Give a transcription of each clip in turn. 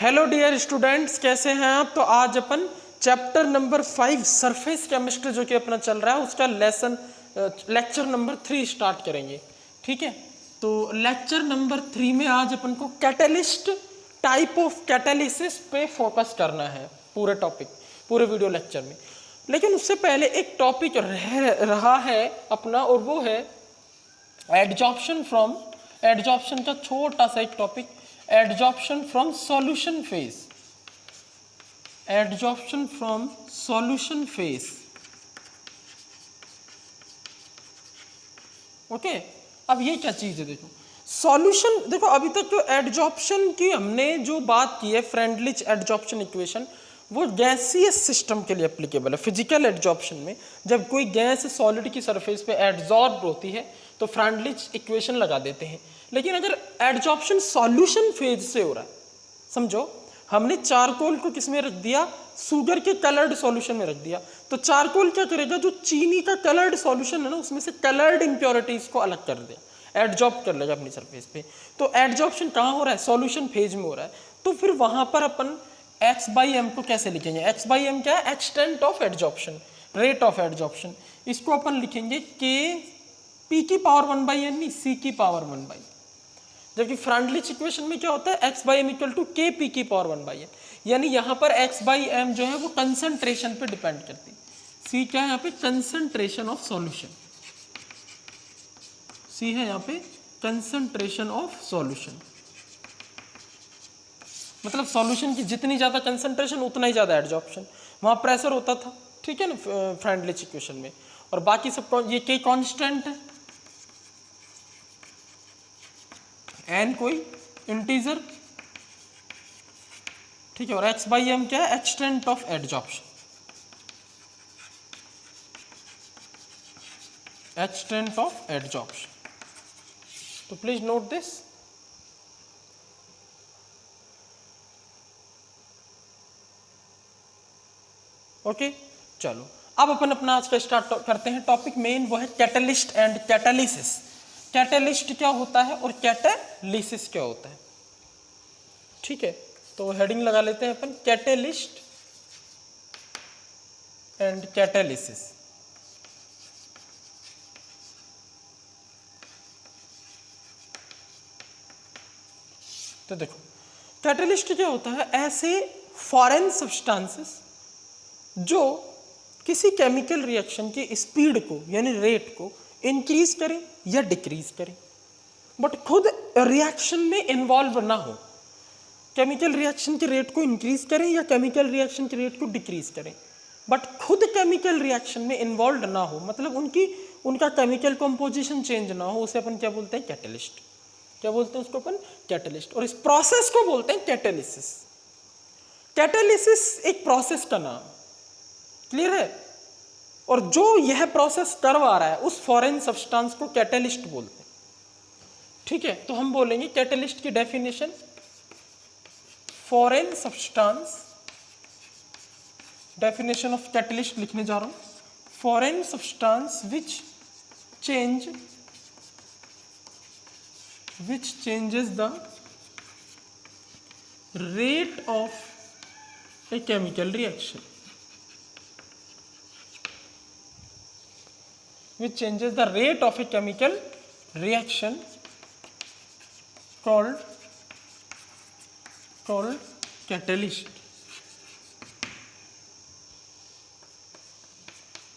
Hello dear students, कैसे हैं आप। तो आज अपन चैप्टर नंबर 5 सरफेस केमिस्ट्री जो कि अपना चल रहा है उसका लेक्चर नंबर 3 स्टार्ट करेंगे। ठीक है, तो लेक्चर नंबर 3 में आज अपन को कैटलिस्ट, टाइप ऑफ कैटालिसिस पे फोकस करना है पूरे वीडियो लेक्चर में। लेकिन उससे पहले एक टॉपिक रहा है अपना, और वो है एडजॉर्प्शन का छोटा सा एक topic, adsorption from solution phase. Adsorption from solution phase, okay. अब ये क्या चीज है, देखो सॉल्यूशन, देखो अभी तक जो एडजॉर्प्शन की हमने जो बात की है, फ्रेंडलिच एडजॉर्प्शन इक्वेशन, वो गैसियस सिस्टम के लिए एप्लीकेबल है। फिजिकल एडजॉर्प्शन में जब कोई गैस सॉलिड की सरफेस पे एडजॉर्ब होती है तो फ्रेंडलिच इक्वेशन लगा देते हैं। लेकिन अगर एडजॉर्प्शन सॉल्यूशन फेज से हो रहा है, समझो हमने चारकोल को किस में रख दिया, शुगर के कलर्ड सॉल्यूशन में रख दिया, तो चारकोल क्या करेगा, जो चीनी का कलर्ड सॉल्यूशन है ना, उसमें से कलर्ड इंप्योरिटीज को अलग कर दे, एडजॉर्ब कर लेगा अपनी सरफेस पे। तो एडजॉर्प्शन कहाँ हो रहा है, सॉल्यूशन फेज में हो रहा है। तो फिर वहां पर अपन x/m को कैसे लिखेंगे, x/m क्या है, extent of adsorption, rate of adsorption. इसको अपन लिखेंगे k p की पावर 1/n, नहीं c की पावर 1/n। जबकि फ्रेंडलिच इक्वेशन में क्या होता है, x/m equal to k p की पावर 1/n। यानी यहाँ पर x/m जो है वो कंसंट्रेशन पे डिपेंड करती है। c क्या है यहाँ पे, कंसंट्रेशन ऑफ सॉल्यूशन, c है यहाँ पे कंसंट्रेशन ऑफ सॉल्यूशन। मतलब सॉल्यूशन की जितनी ज्यादा कंसंट्रेशन उतना ही ज्यादा एडजॉर्प्शन, वहां प्रेशर होता था, ठीक है ना, फ्रेंडलिच इक्वेशन में। और बाकी सब ये k कांस्टेंट है, n कोई इंटीजर, ठीक है। और x/m क्या है, extent of adsorption, extent of adsorption. तो प्लीज नोट दिस। ओके, चलो अब अपन अपना आज का स्टार्ट करते हैं टॉपिक मेन, वो है कैटलिस्ट एंड कैटालिसिस। कैटलिस्ट क्या होता है और कैटालिसिस क्या होता है, ठीक है। तो हेडिंग लगा लेते हैं अपन, कैटलिस्ट एंड कैटालिसिस। तो देखो कैटलिस्ट क्या होता है, ऐसे फॉरेन सब्सटेंसेस जो किसी केमिकल रिएक्शन की स्पीड को यानी रेट को इंक्रीज करें या डिक्रीज करें, बट खुद रिएक्शन में इन्वॉल्व ना हो। केमिकल रिएक्शन के रेट को इंक्रीज करें या केमिकल रिएक्शन के रेट को डिक्रीज करें, बट खुद केमिकल रिएक्शन में इन्वॉल्व ना हो, मतलब उनका केमिकल कंपोजिशन चेंज ना हो, उसे अपन क्या बोलते हैं, कैटलिस्ट। क्या बोलते हैं उसको अपन, कैटलिस्ट। और इस प्रोसेस को बोलते हैं कैटालिसिस। कैटालिसिस एक प्रोसेस का नाम, क्लियर है। और जो यह प्रोसेस करवा रहा है उस फॉरेन सब्सटेंस को कैटलिस्ट बोलते हैं, ठीक है। तो हम बोलेंगे कैटलिस्ट की definition, foreign substance, definition of catalyst लिखने जा रहा हूं, foreign substance which changes the rate of a chemical reaction, which changes the rate of a chemical reaction called catalyst.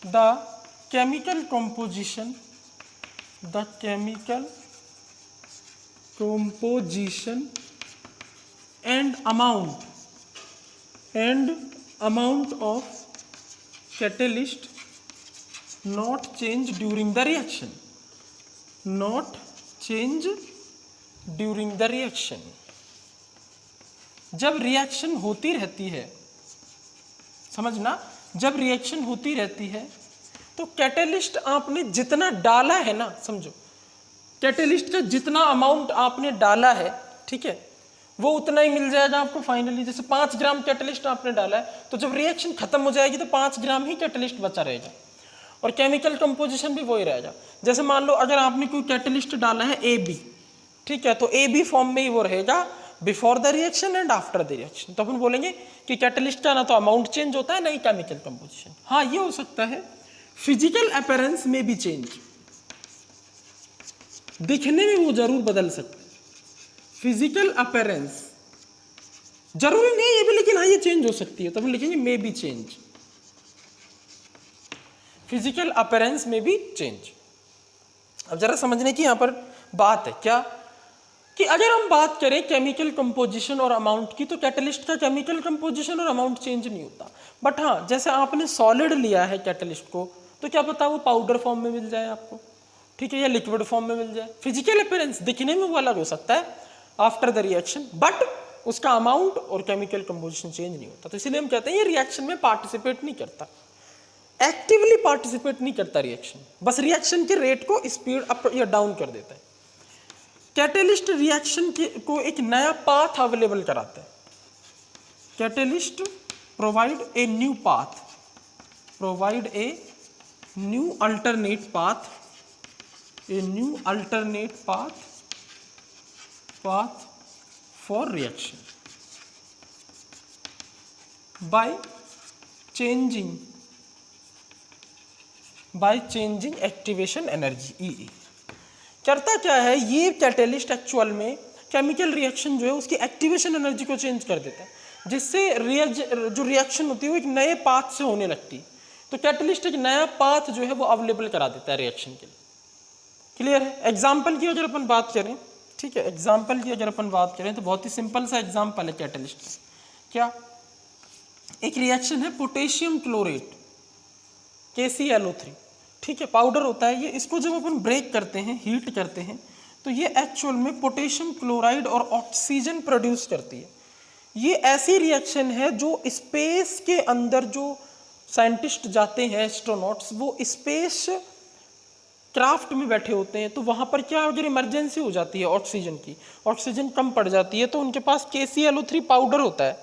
The chemical composition and amount of catalyst not change during the reaction, not change during the reaction। जब reaction होती रहती है, समझना, जब reaction होती रहती है तो कैटलिस्ट आपने जितना डाला है ना, समझो कैटलिस्ट का जितना अमाउंट आपने डाला है, ठीक है, वो उतना ही मिल जाएगा आपको फाइनली। जैसे 5 ग्राम कैटलिस्ट आपने डाला है, तो जब रिएक्शन खत्म हो जाएगी तो 5 ग्राम ही कैटलिस्ट बचा रहेगा, और केमिकल कंपोजिशन भी वही रहेगा। जैसे मान लो अगर आपने कोई कैटलिस्ट डाला है AB, ठीक है, तो AB फॉर्म में ही वो रहेगा, before the reaction and after the reaction. तो अपन बोलेंगे कि कैटलिस्ट का ना तो अमाउंट चेंज होता है ना ही केमिकल कंपोजिशन। हाँ ये हो सकता है फिजिकल अपीयरेंस में भी चेंज, दिखने में वो जरूर बदल सकते हैं, फिजिकल अपीयरेंस जरूरी नहीं ये भी, लेकिन हाँ ये चेंज हो सकती है। तो हम लिखेंगे may be change, physical appearance में भी चेंज। अब जरा समझने की यहां पर बात है क्या कि अगर हम बात करें केमिकल कंपोजिशन और अमाउंट की, तो कैटलिस्ट का केमिकल कंपोजिशन और अमाउंट चेंज नहीं होता। बट हाँ जैसे आपने सॉलिड लिया है कैटलिस्ट को, तो क्या पता वो पाउडर फॉर्म में मिल जाए आपको, ठीक है, या लिक्विड फॉर्म में मिल जाए। फिजिकल अपीयरेंस दिखने में वो अलग हो सकता है आफ्टर द रिएक्शन, बट उसका अमाउंट और केमिकल कंपोजिशन चेंज नहीं होता। तो इसलिए हम कहते हैं ये रिएक्शन में पार्टिसिपेट नहीं करता, एक्टिवली पार्टिसिपेट नहीं करता रिएक्शन, बस रिएक्शन के रेट को स्पीड अप या डाउन कर देता है। कैटलिस्ट रिएक्शन को एक नया पाथ अवेलेबल कराता है। Catalyst provide a new path, provide a new alternate path, a new alternate path for reaction by changing activation energy EE। करता क्या है ये कैटलिस्ट एक्चुअल में केमिकल रिएक्शन जो है उसकी एक्टिवेशन एनर्जी को चेंज कर देता है, जिससे जो रिएक्शन होती है वो एक नए पाथ से होने लगती है। तो कैटलिस्ट एक नया पाथ जो है वो अवेलेबल करा देता है रिएक्शन के लिए। क्लियर है? एग्जाम्पल की अगर अपन बात करें, ठीक है, एग्जाम्पल की अगर अपन बात करें तो बहुत ही सिंपल सा एग्जाम्पल है कैटलिस्ट। क्या? एक रिएक्शन है पोटेशियम क्लोरेट KClO3, ठीक है, पाउडर होता है ये। इसको जब अपन ब्रेक करते हैं, हीट करते हैं, तो ये एक्चुअल में पोटेशियम क्लोराइड और ऑक्सीजन प्रोड्यूस करती है। ये ऐसी रिएक्शन है जो स्पेस के अंदर जो साइंटिस्ट जाते हैं, एस्ट्रोनॉट्स, वो स्पेस क्राफ्ट में बैठे होते हैं, तो वहाँ पर क्या अगर इमरजेंसी हो जाती है ऑक्सीजन की, ऑक्सीजन कम पड़ जाती है, तो उनके पास KClO3 पाउडर होता है।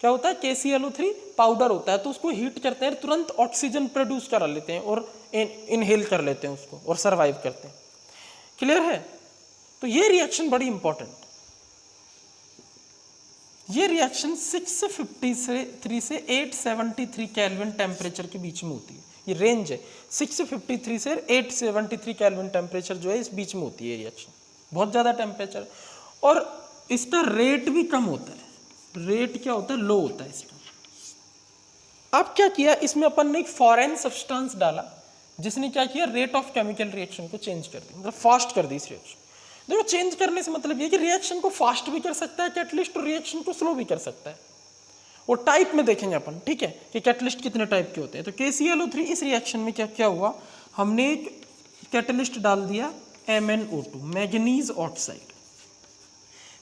क्या होता है? KClO3 पाउडर होता है। तो उसको हीट करते हैं, तुरंत ऑक्सीजन प्रोड्यूस करा लेते हैं और इनहेल कर लेते हैं उसको और सर्वाइव करते हैं। क्लियर है? तो ये रिएक्शन बड़ी इंपॉर्टेंट, ये रिएक्शन 653 से 873 केल्विन टेम्परेचर के बीच में होती है। ये रेंज है 653 से 873 केल्विन टेम्परेचर जो है इस बीच में होती है रिएक्शन, बहुत ज़्यादा टेम्परेचर। और इसका रेट भी कम होता है, रेट क्या होता है? लो होता है इसका। अब क्या किया, इसमें अपन ने एक फॉरेन सब्सटेंस डाला जिसने क्या किया, रेट ऑफ केमिकल रिएक्शन को चेंज कर दिया, मतलब फास्ट कर दी इस रिएक्शन। देखो चेंज करने से मतलब ये कि रिएक्शन को फास्ट भी कर सकता है कैटलिस्ट और रिएक्शन को स्लो भी कर सकता है। और टाइप में देखेंगे अपन, ठीक है, कि कैटलिस्ट कितने टाइप के होते हैं। तो KClO3 इस रिएक्शन में क्या क्या हुआ, हमने एक कैटलिस्ट डाल दिया MnO2, manganese oxide.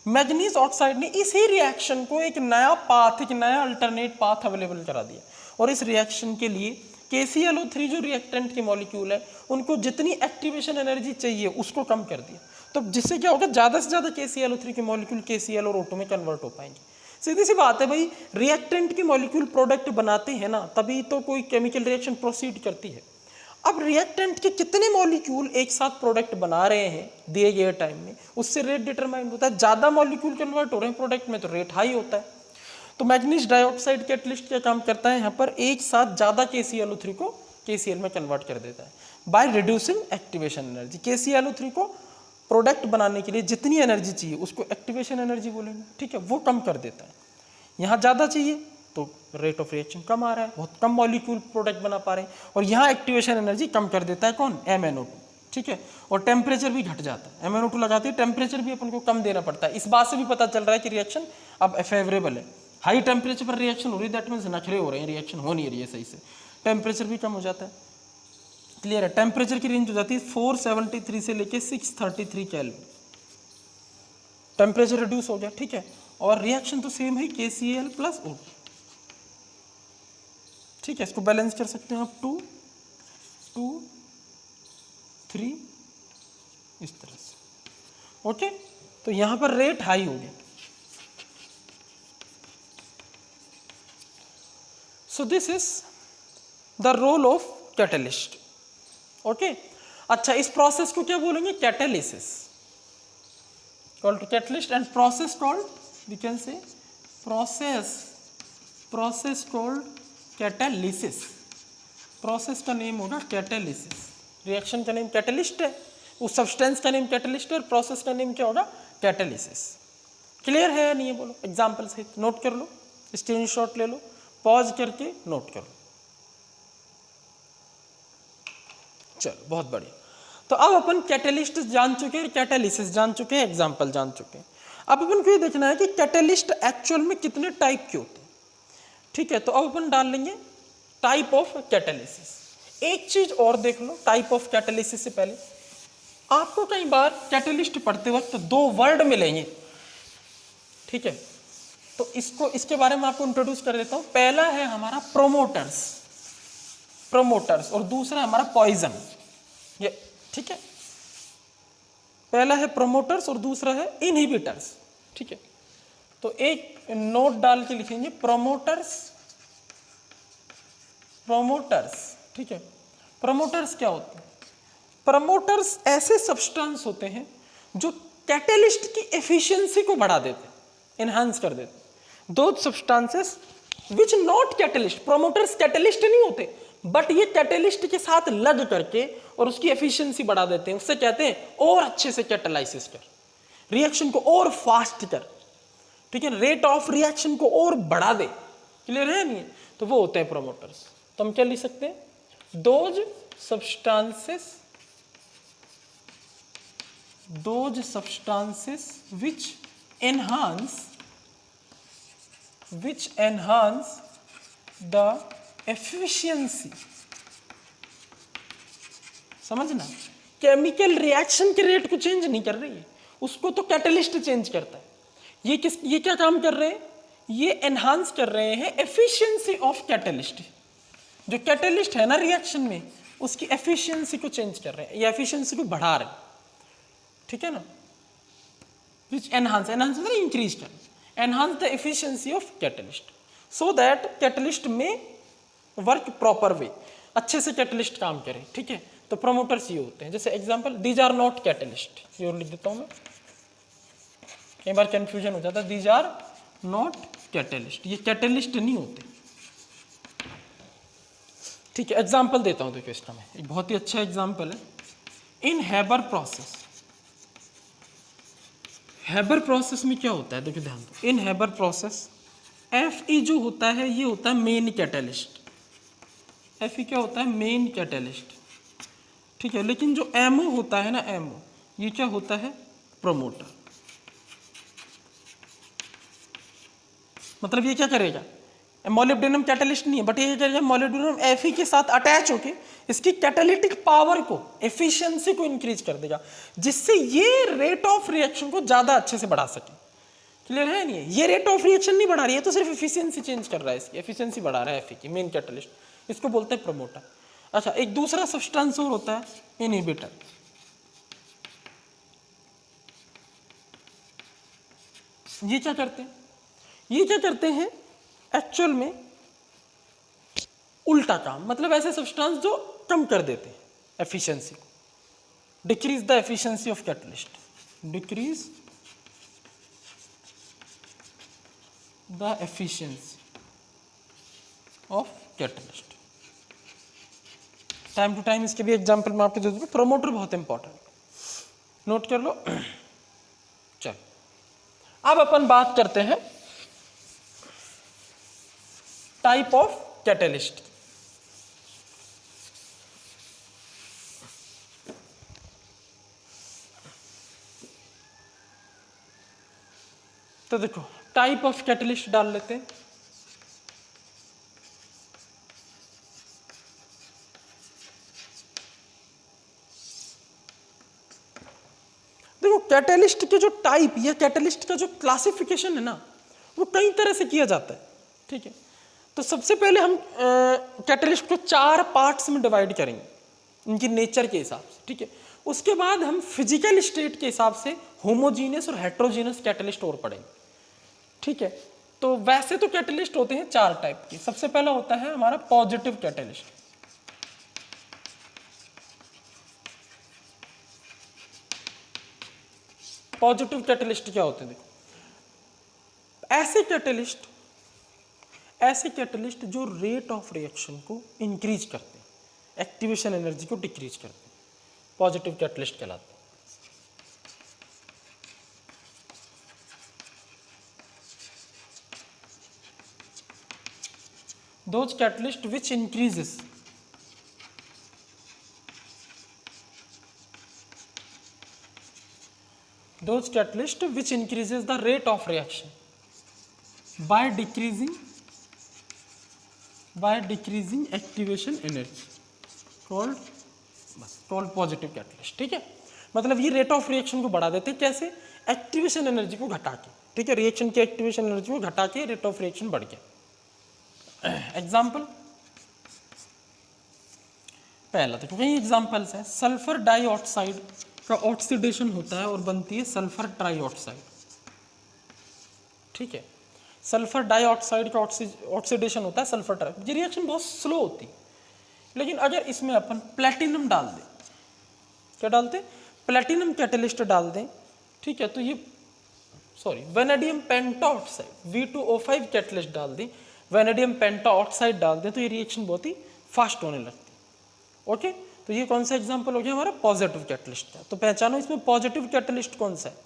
Manganese oxide ने इसी रिएक्शन को एक नया पाथ, एक नया अल्टरनेट पाथ अवेलेबल करा दिया। और इस रिएक्शन के लिए KClO3 जो रिएक्टेंट के मॉलिक्यूल है उनको जितनी एक्टिवेशन एनर्जी चाहिए उसको कम कर दिया। तो जिससे क्या होगा, ज़्यादा से ज़्यादा KClO3 के मॉलिक्यूल KCl और O2 में कन्वर्ट हो पाएंगे। सीधी सी बात है भाई, रिएक्टेंट के मॉलिक्यूल प्रोडक्ट बनाते हैं ना, तभी तो कोई केमिकल रिएक्शन प्रोसीड करती है। अब रिएक्टेंट के कितने मॉलिक्यूल एक साथ प्रोडक्ट बना रहे हैं दिए गए टाइम में, उससे रेट डिटरमाइन होता है। ज़्यादा मॉलिक्यूल कन्वर्ट हो रहे हैं प्रोडक्ट में तो रेट हाई होता है। तो मैग्नीज डाइऑक्साइड कैटलिस्ट क्या काम करता है, यहाँ पर एक साथ ज़्यादा KClO3 को KCl में कन्वर्ट कर देता है by reducing activation energy. KClO3 को प्रोडक्ट बनाने के लिए जितनी एनर्जी चाहिए उसको एक्टिवेशन एनर्जी बोलेंगे, ठीक है, वो कम कर देता है। यहाँ ज़्यादा चाहिए तो रेट ऑफ रिएक्शन कम आ रहा है, बहुत कम मॉलिक्यूल प्रोडक्ट बना पा रहे हैं, और यहाँ एक्टिवेशन एनर्जी कम कर देता है कौन, MnO2, ठीक है। और टेम्परेचर भी घट जाता है, MnO2 लगाते ही टेम्परेचर भी अपन को कम देना पड़ता है। इस बात से भी पता चल रहा है कि रिएक्शन अब फेवरेबल है। हाई टेम्परेचर पर रिएक्शन हो रही है, दैट मीन्स नखरे हो रहे हैं, रिएक्शन हो नहीं रही है सही से, टेम्परेचर भी कम हो जाता है। क्लियर है? टेम्परेचर की रेंज हो जाती है 473 से लेके 633 केल्विन, टेम्परेचर रिड्यूस हो गया, ठीक है। और रिएक्शन तो सेम है, KCl प्लस O2, ठीक है। इसको बैलेंस कर सकते हैं आप 2, 2, 3 इस तरह से, ओके। तो यहां पर रेट हाई हो गया। So this is the role of catalyst, okay. अच्छा, इस प्रोसेस को क्या बोलेंगे, catalysis. called catalyst, and process called, we can say process called catalysis. Process का नेम होगा कैटालिसिस, रिएक्शन का नेम कैटलिस्ट है, उस सब्सटेंस का नेम कैटलिस्ट है, और प्रोसेस का नेम क्या होगा, कैटालिसिस। क्लियर है या नहीं है बोलो, एग्जाम्पल सहित नोट कर लो, स्क्रीनशॉट ले लो, पॉज करके नोट कर लो। चलो बहुत बढ़िया। तो अब अपन कैटलिस्ट जान चुके हैं, कैटालिसिस जान चुके हैं, एग्जाम्पल जान चुके हैं। अब अपन को ये देखना है कि कैटलिस्ट एक्चुअल में कितने टाइप के होते हैं। ठीक है, तो अब अपन डाल लेंगे टाइप ऑफ कैटालिसिस। एक चीज और देख लो टाइप ऑफ कैटालिसिस से पहले, आपको कई बार कैटलिस्ट पढ़ते वक्त दो वर्ड मिलेंगे। ठीक है, तो इसके बारे में आपको इंट्रोड्यूस कर देता हूं। पहला है हमारा प्रोमोटर्स और दूसरा हमारा पॉइजन। ये ठीक है, पहला है प्रोमोटर्स और दूसरा है इनहिबिटर्स। ठीक है, तो एक नोट डाल के लिखेंगे प्रोमोटर्स। ठीक है, प्रोमोटर्स क्या होते हैं? प्रोमोटर्स ऐसे सब्सटेंस होते हैं जो कैटलिस्ट की एफिशिएंसी को बढ़ा देते हैं, एनहांस कर देते हैं। दो substances which not catalyst, promoters catalyst नहीं होते, बट ये कैटलिस्ट के साथ लग करके और उसकी एफिशिएंसी बढ़ा देते हैं। उससे कहते हैं और अच्छे से कैटलाइसिस कर, रिएक्शन को और फास्ट कर, ठीक है, रेट ऑफ रिएक्शन को और बढ़ा दे। क्लियर है नहीं? तो वो होते हैं प्रोमोटर्स। तो हम क्या लिख सकते हैं? Those substances which enhance the efficiency। समझना, केमिकल रिएक्शन के रेट को चेंज नहीं कर रही है, उसको तो कैटलिस्ट चेंज करता है। ये क्या काम कर रहे हैं? ये एनहांस कर रहे हैं एफिशिएंसी ऑफ कैटलिस्ट। जो कैटलिस्ट है ना रिएक्शन में, उसकी एफिशिएंसी को चेंज कर रहे हैं, ये एफिशिएंसी को बढ़ा रहे हैं। ठीक है ना? विच एनहांस मतलब इंक्रीज कर, enhance the efficiency of catalyst so that catalyst में वर्क प्रॉपर वे, अच्छे से कैटलिस्ट काम करे। ठीक है, तो प्रोमोटर्स ये होते हैं। जैसे example, these are not catalyst, ये और लिख देता हूं मैं, कई बार कंफ्यूजन हो जाता है। दीज आर नॉट कैटलिस्ट, ये कैटलिस्ट नहीं होते। ठीक है, एग्जाम्पल देता हूं, देखो इसका मैं एक बहुत ही अच्छा एग्जाम्पल है। इन हैबर प्रोसेस, हैबर प्रोसेस में क्या होता है, देखो ध्यान दो। इन हैबर प्रोसेस Fe जो होता है ये होता है मेन कैटलिस्ट। Fe क्या होता है? Main catalyst. ठीक है, लेकिन जो MO होता है ना, MO, ये क्या होता है? प्रोमोटर। मतलब ये क्या करेगा? मोलिब्डेनम कैटलिस्ट नहीं है, बट ये क्या करेगा? मोलिब्डेनम Fe के साथ अटैच होके इसकी कैटालिटिक पावर को, एफिशिएंसी को इंक्रीज कर देगा, जिससे ये रेट ऑफ रिएक्शन को ज्यादा अच्छे से बढ़ा सके। क्लियर है नहीं? ये रेट ऑफ रिएक्शन नहीं बढ़ा रही है, तो सिर्फ एफिशिएंसी चेंज कर रहा है, इसकी एफिशिएंसी बढ़ा रहा है Fe की, मेन कैटलिस्ट। इसको बोलते हैं प्रोमोटर। अच्छा, एक दूसरा सब्सटेंस और होता है इनहिबिटर। ये क्या करते हैं? ये क्या करते हैं एक्चुअल में? उल्टा काम, मतलब ऐसे सब्सटेंस जो कम कर देते हैं एफिशिएंसी को, decrease the efficiency of catalyst, decrease the efficiency of catalyst. Time to time इसके भी एग्जांपल मैं आपको दे दूंगा। प्रोमोटर बहुत इंपॉर्टेंट, नोट कर लो। चलो, अब अपन बात करते हैं टाइप ऑफ कैटलिस्ट। तो देखो, टाइप ऑफ कैटलिस्ट डाल लेते हैं। देखो, कैटलिस्ट के जो टाइप या कैटलिस्ट का जो क्लासिफिकेशन है ना, वो कई तरह से किया जाता है। ठीक है, तो सबसे पहले हम कैटलिस्ट को 4 पार्ट्स में डिवाइड करेंगे इनकी नेचर के हिसाब से। ठीक है, उसके बाद हम फिजिकल स्टेट के हिसाब से होमोजीनियस और हेट्रोजीनियस कैटलिस्ट और पढ़ेंगे। ठीक है, तो वैसे तो कैटलिस्ट होते हैं 4 टाइप के। सबसे पहला होता है हमारा पॉजिटिव कैटलिस्ट। पॉजिटिव कैटलिस्ट क्या होते हैं? देखो, ऐसे कैटलिस्ट जो रेट ऑफ रिएक्शन को इंक्रीज करते हैं, एक्टिवेशन एनर्जी को डिक्रीज करते हैं, पॉजिटिव कैटलिस्ट कहलाते हैं। Those catalyst which increases the rate of reaction by decreasing activation energy called positive catalyst। ठीक है, मतलब ये रेट ऑफ रिएक्शन को बढ़ा देते हैं, कैसे? एक्टिवेशन एनर्जी को घटा के। ठीक है, रिएक्शन की एक्टिवेशन एनर्जी को घटा के रेट ऑफ रिएक्शन बढ़ गया। एग्जाम्पल पहला देखो, कई एग्जाम्पल्स हैं। सल्फर डाइऑक्साइड का ऑक्सीडेशन होता है और बनती है सल्फर ट्राइऑक्साइड। ठीक है, सल्फर डाइऑक्साइड का ऑक्सीडेशन होता है सल्फर ट्राई। ये रिएक्शन बहुत स्लो होती है, लेकिन अगर इसमें अपन प्लेटिनम डाल दें, क्या डालते? प्लेटिनम कैटलिस्ट डाल दें, ठीक है, तो ये वेनेडियम पेंटाऑक्साइड V2O5 कैटलिस्ट डाल दें, वेनेडियम पेंटाऑक्साइड डाल दें, तो ये रिएक्शन बहुत ही फास्ट होने लगती है। ओके, तो ये कौन सा एग्जांपल हो गया हमारा? पॉजिटिव कैटलिस्ट का। तो पहचानो इसमें पॉजिटिव कैटलिस्ट कौन सा है?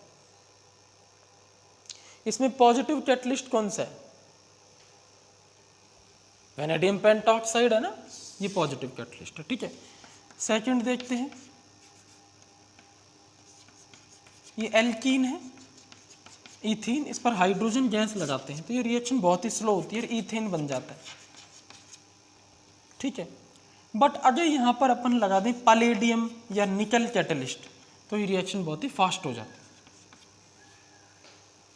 इसमें पॉजिटिव कैटलिस्ट कौन सा है? वेनेडियम पेंटाऑक्साइड है ना, ये पॉजिटिव कैटलिस्ट है। ठीक है, सेकंड देखते हैं, ये एल्कीन है, इथीन, इस पर हाइड्रोजन गैस लगाते हैं तो ये रिएक्शन बहुत ही स्लो होती है, इथेन बन जाता है। ठीक है, बट अगर यहाँ पर अपन लगा दें पैलेडियम या निकल कैटलिस्ट तो ये रिएक्शन बहुत ही फास्ट हो जाता है।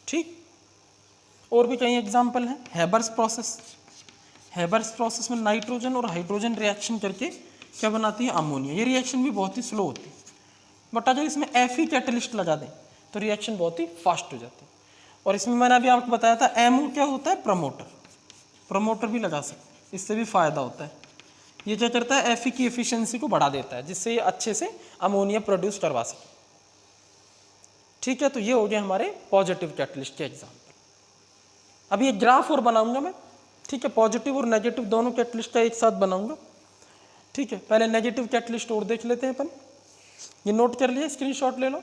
ठीक, और भी कई एग्जाम्पल हैं। हेबर्स प्रोसेस में नाइट्रोजन और हाइड्रोजन रिएक्शन करके क्या बनाती है? अमोनिया। ये रिएक्शन भी बहुत ही स्लो होती है, बट अगर इसमें Fe कैटलिस्ट लगा दें तो रिएक्शन बहुत ही फास्ट हो जाती है। और इसमें मैंने अभी आपको बताया था MO क्या होता है? प्रमोटर भी लगा सकते हैं, इससे भी फायदा होता है। ये क्या करता है? Fe की एफिशिएंसी को बढ़ा देता है, जिससे ये अच्छे से अमोनिया प्रोड्यूस करवा सके। ठीक है, तो ये हो गया हमारे पॉजिटिव कैटलिस्ट के एग्जाम्पल। अभी एक ग्राफ और बनाऊंगा मैं। ठीक है, पॉजिटिव और नेगेटिव दोनों कैटलिस्ट का एक साथ बनाऊंगा। ठीक है, पहले नेगेटिव कैटलिस्ट और देख लेते हैं अपन। ये नोट कर लिया, स्क्रीनशॉट ले लो।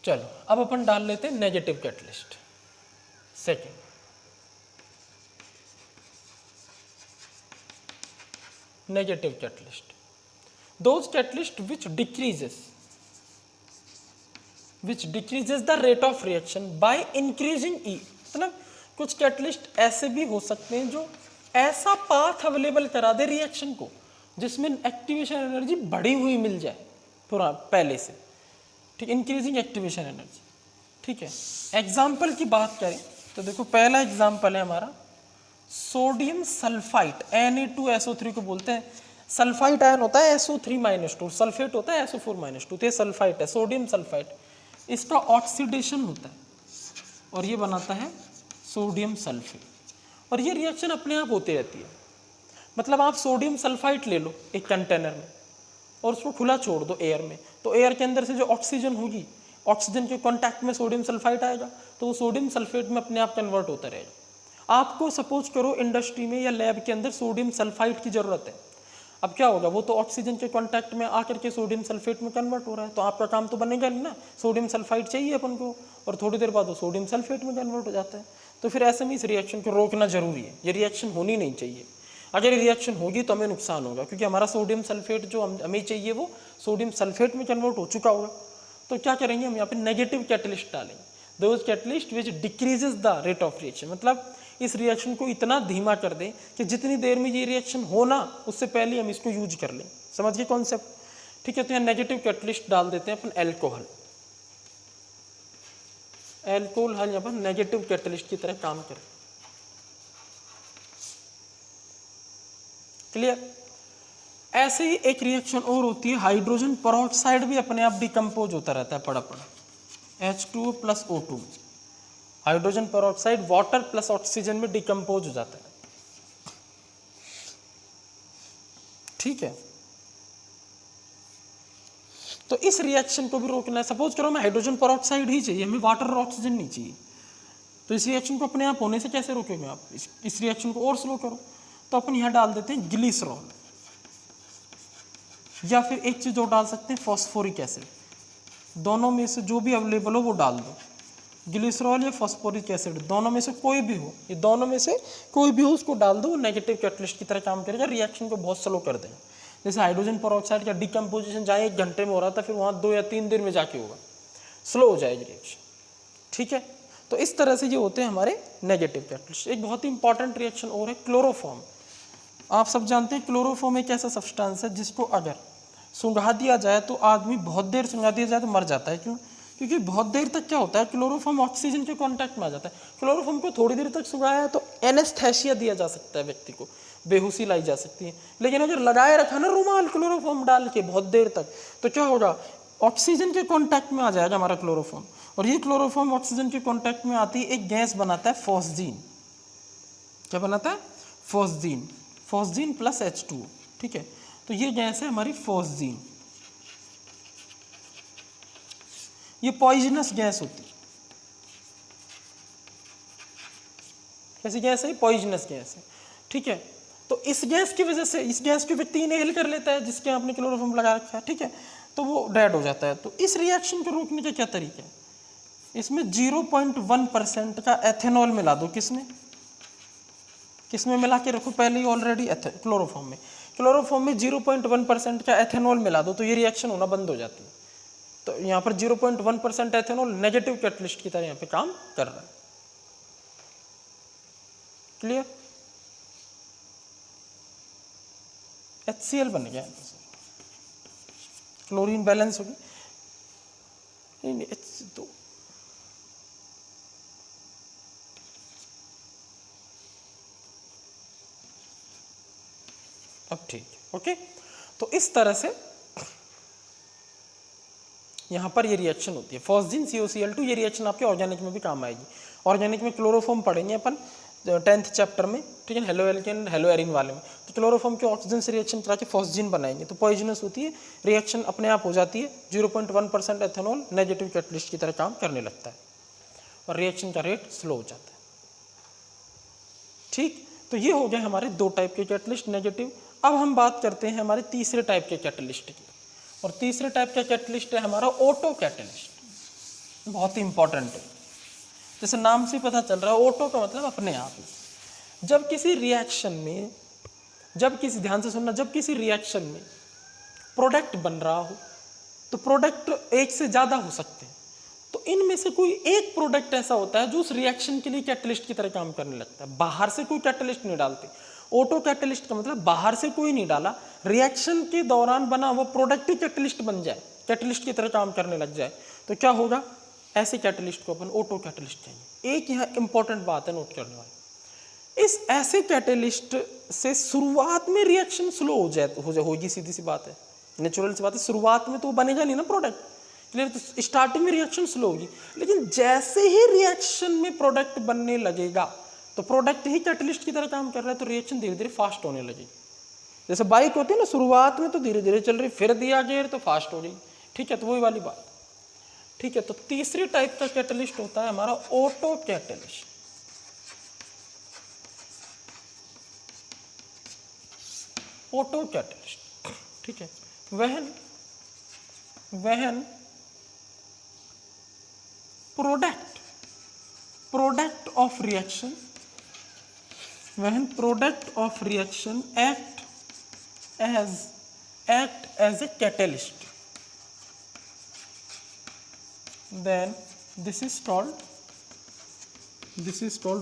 चलो अब अपन डाल लेते हैं negative catalyst. Second, negative catalyst, those catalyst which decreases the rate of reaction by increasing E। मतलब कुछ कैटलिस्ट ऐसे भी हो सकते हैं जो ऐसा पाथ अवेलेबल करा दे रिएक्शन को जिसमें एक्टिवेशन एनर्जी बढ़ी हुई मिल जाए पूरा पहले से। ठीक, इंक्रीजिंग एक्टिवेशन एनर्जी। ठीक है, एग्जाम्पल की बात करें तो देखो, पहला एग्जाम्पल है हमारा सोडियम सल्फाइट, Na2SO3 को बोलते हैं। सल्फाइट आयन होता है SO3-2, सल्फेट होता है SO4-2, तो ये सल्फाइट है, सोडियम सल्फाइट। इसका ऑक्सीडेशन होता है और ये बनाता है सोडियम सल्फेट, और ये रिएक्शन अपने आप होती रहती है। मतलब आप सोडियम सल्फाइट ले लो एक कंटेनर में और उसको खुला छोड़ दो एयर में, तो एयर के अंदर से जो ऑक्सीजन होगी, ऑक्सीजन के कांटेक्ट में सोडियम सल्फाइट आएगा, तो वो सोडियम सल्फेट में अपने आप कन्वर्ट होता रहेगा। आपको सपोज करो इंडस्ट्री में या लैब के अंदर सोडियम सल्फाइट की ज़रूरत है, अब क्या होगा? वो तो ऑक्सीजन के कांटेक्ट में आकर के सोडियम सल्फेट में कन्वर्ट हो रहा है, तो आपका काम तो बनेगा नहीं ना, सोडियम सल्फाइट चाहिए अपन को, और थोड़ी देर बाद वो सोडियम सल्फेट में कन्वर्ट हो जाता है। तो फिर ऐसे में इस रिएक्शन को रोकना जरूरी है, ये रिएक्शन होनी नहीं चाहिए। अगर ये रिएक्शन होगी तो हमें नुकसान होगा, क्योंकि हमारा सोडियम सल्फेट जो हमें चाहिए वो सोडियम सल्फेट में कन्वर्ट हो चुका होगा। तो क्या करेंगे हम? यहाँ पे नेगेटिव कैटलिस्ट डालेंगे, those catalyst which decreases the rate of reaction. मतलब इस रिएक्शन को इतना धीमा कर दें कि जितनी देर में ये रिएक्शन होना उससे पहले हम इसको यूज कर लें। समझ गए कॉन्सेप्ट? ठीक है, तो यहाँ नेगेटिव कैटलिस्ट डाल देते हैं अपन एल्कोहल। एल्कोहल यहाँ पर नेगेटिव कैटलिस्ट की तरह काम करे। क्लियर? ऐसे ही एक रिएक्शन और होती है, हाइड्रोजन पेरोक्साइड भी अपने आप डिकम्पोज होता रहता है पड़ा H2O + O2। Hydrogen peroxide water plus oxygen में डिकम्पोज हो जाता है। ठीक है। तो इस रिएक्शन को भी रोकना है। सपोज करो मैं हाइड्रोजन पेरोक्साइड ही चाहिए, हमें वाटर और ऑक्सीजन नहीं चाहिए, तो इस रिएक्शन को अपने आप होने से कैसे रोकोगे आप? इस रिएक्शन को और स्लो करो। तो अपन यहाँ डाल देते हैं ग्लिसरॉल, या फिर एक चीज़ और डाल सकते हैं फॉस्फोरिक एसिड। दोनों में से जो भी अवेलेबल हो वो डाल दो, ग्लिसरॉल या फॉस्फोरिक एसिड, दोनों में से कोई भी हो, ये दोनों में से कोई भी हो उसको डाल दो, नेगेटिव कैटलिस्ट की तरह काम करेगा, रिएक्शन को बहुत स्लो कर देगा। जैसे हाइड्रोजन पेरोक्साइड का डिकम्पोजिशन जहाँ 1 घंटे में हो रहा था, फिर वहाँ 2 या 3 दिन में जाके होगा, स्लो हो जाएगी रिएक्शन। ठीक है, तो इस तरह से ये होते हैं हमारे नेगेटिव कैटलिस्ट। एक बहुत ही इंपॉर्टेंट रिएक्शन और है क्लोरोफॉर्म। आप सब जानते हैं क्लोरोफॉर्म एक ऐसा सब्सटेंस है जिसको अगर सुंघा दिया जाए तो आदमी बहुत देर सुंघा दिया जाए तो मर जाता है। क्यों? क्योंकि बहुत देर तक क्या होता है, क्लोरोफॉर्म ऑक्सीजन के कांटेक्ट में आ जाता है। क्लोरोफॉर्म को थोड़ी देर तक सुंघाया है तो एनेस्थेसिया दिया जा सकता है, व्यक्ति को बेहोशी लाई जा सकती है। लेकिन अगर लगाए रखा ना रुमाल क्लोरोफॉर्म डाल के बहुत देर तक, तो क्या होगा, ऑक्सीजन के कांटेक्ट में आ जाएगा हमारा क्लोरोफॉर्म, और ये क्लोरोफॉर्म ऑक्सीजन के कांटेक्ट में आती है एक गैस बनाता है फॉस्जीन। क्या बनाता है? Phosgene, phosgene plus H2। ठीक है, तो ये गैस है हमारी फॉस्जीन। ये पॉइजनस गैस होती है। कैसी गैस है? पॉइजनस गैस है। ठीक है, तो इस गैस की वजह से, इस गैस को व्यक्ति इनहेल कर लेता है जिसके आपने क्लोरोफॉर्म लगा रखा है, ठीक है, तो वो डेड हो जाता है। तो इस रिएक्शन को रोकने का क्या तरीका है? इसमें 0.1% का एथेनॉल मिला दो। किसमें? किसमें मिला के रखो? पहले ही ऑलरेडी क्लोरोफॉर्म में। क्लोरोफॉर्म में 0.1% का एथेनॉल मिला दो तो ये रिएक्शन होना बंद हो जाती है। तो यहाँ पर 0.1% एथेनॉल नेगेटिव कैटलिस्ट की तरह यहाँ पे काम कर रहा है। क्लियर? HCl बन गया, क्लोरीन बैलेंस होगी। H2 अब ठीक है, ओके। तो इस तरह से यहाँ पर ये रिएक्शन होती है फॉस्जीन COCl2। ये रिएक्शन आपके ऑर्गेनिक में भी काम आएगी। ऑर्गेनिक में क्लोरोफॉर्म पढ़ेंगे अपन 10th चैप्टर में, ठीक है, हेलो एल्केन हेलो एरिन वाले में। तो क्लोरोफॉर्म के ऑक्सीजन से रिएक्शन करा के फॉस्जीन बनाएंगे तो पॉइजनस होती है, रिएक्शन अपने आप हो जाती है। 0.1% एथेनॉल नेगेटिव कैटलिस्ट की तरह काम करने लगता है और रिएक्शन का रेट स्लो हो जाता है। ठीक, तो ये हो गए हमारे 2 टाइप के कैटलिस्ट, नेगेटिव। अब हम बात करते हैं हमारे तीसरे टाइप के कैटलिस्ट की, और तीसरे टाइप का कैटलिस्ट है हमारा ऑटो कैटलिस्ट। बहुत ही इंपॉर्टेंट है, जैसे नाम से पता चल रहा है, ऑटो का मतलब अपने आप। जब किसी रिएक्शन में, ध्यान से सुनना, जब किसी रिएक्शन में प्रोडक्ट बन रहा हो तो प्रोडक्ट एक से ज़्यादा हो सकते हैं, तो इनमें से कोई एक प्रोडक्ट ऐसा होता है जो उस रिएक्शन के लिए कैटलिस्ट की तरह काम करने लगता है। बाहर से कोई कैटलिस्ट नहीं डालते। ऑटो कैटलिस्ट का मतलब बाहर से कोई नहीं डाला, रिएक्शन के दौरान बना वो प्रोडक्ट ही कैटलिस्ट बन जाए, कैटलिस्ट की तरह काम करने लग जाए, तो क्या होगा, ऐसे कैटलिस्ट को अपन ऑटो कैटलिस्ट कहेंगे। एक यहाँ इंपॉर्टेंट बात है नोट करने वाली, इस ऐसे कैटलिस्ट से शुरुआत में रिएक्शन स्लो होगी, सीधी सी बात है, नेचुरल सी बात है। शुरुआत में तो बनेगा नहीं ना प्रोडक्ट, क्लियर? तो स्टार्टिंग में रिएक्शन स्लो होगी, लेकिन जैसे ही रिएक्शन में प्रोडक्ट बनने लगेगा तो प्रोडक्ट ही कैटलिस्ट की तरह काम कर रहा है, तो रिएक्शन धीरे धीरे फास्ट होने लगेगी। जैसे बाइक होती है ना, शुरुआत में तो धीरे धीरे चल रही, फिर दिया गियर तो फास्ट हो गई, ठीक है, तो वही वाली बात, ठीक है। तो तीसरे टाइप का कैटलिस्ट होता है हमारा ऑटो कैटलिस्ट। ऑटो कैटलिस्ट, ठीक है, वहन product of reaction, when product of reaction act as a catalyst, then this is called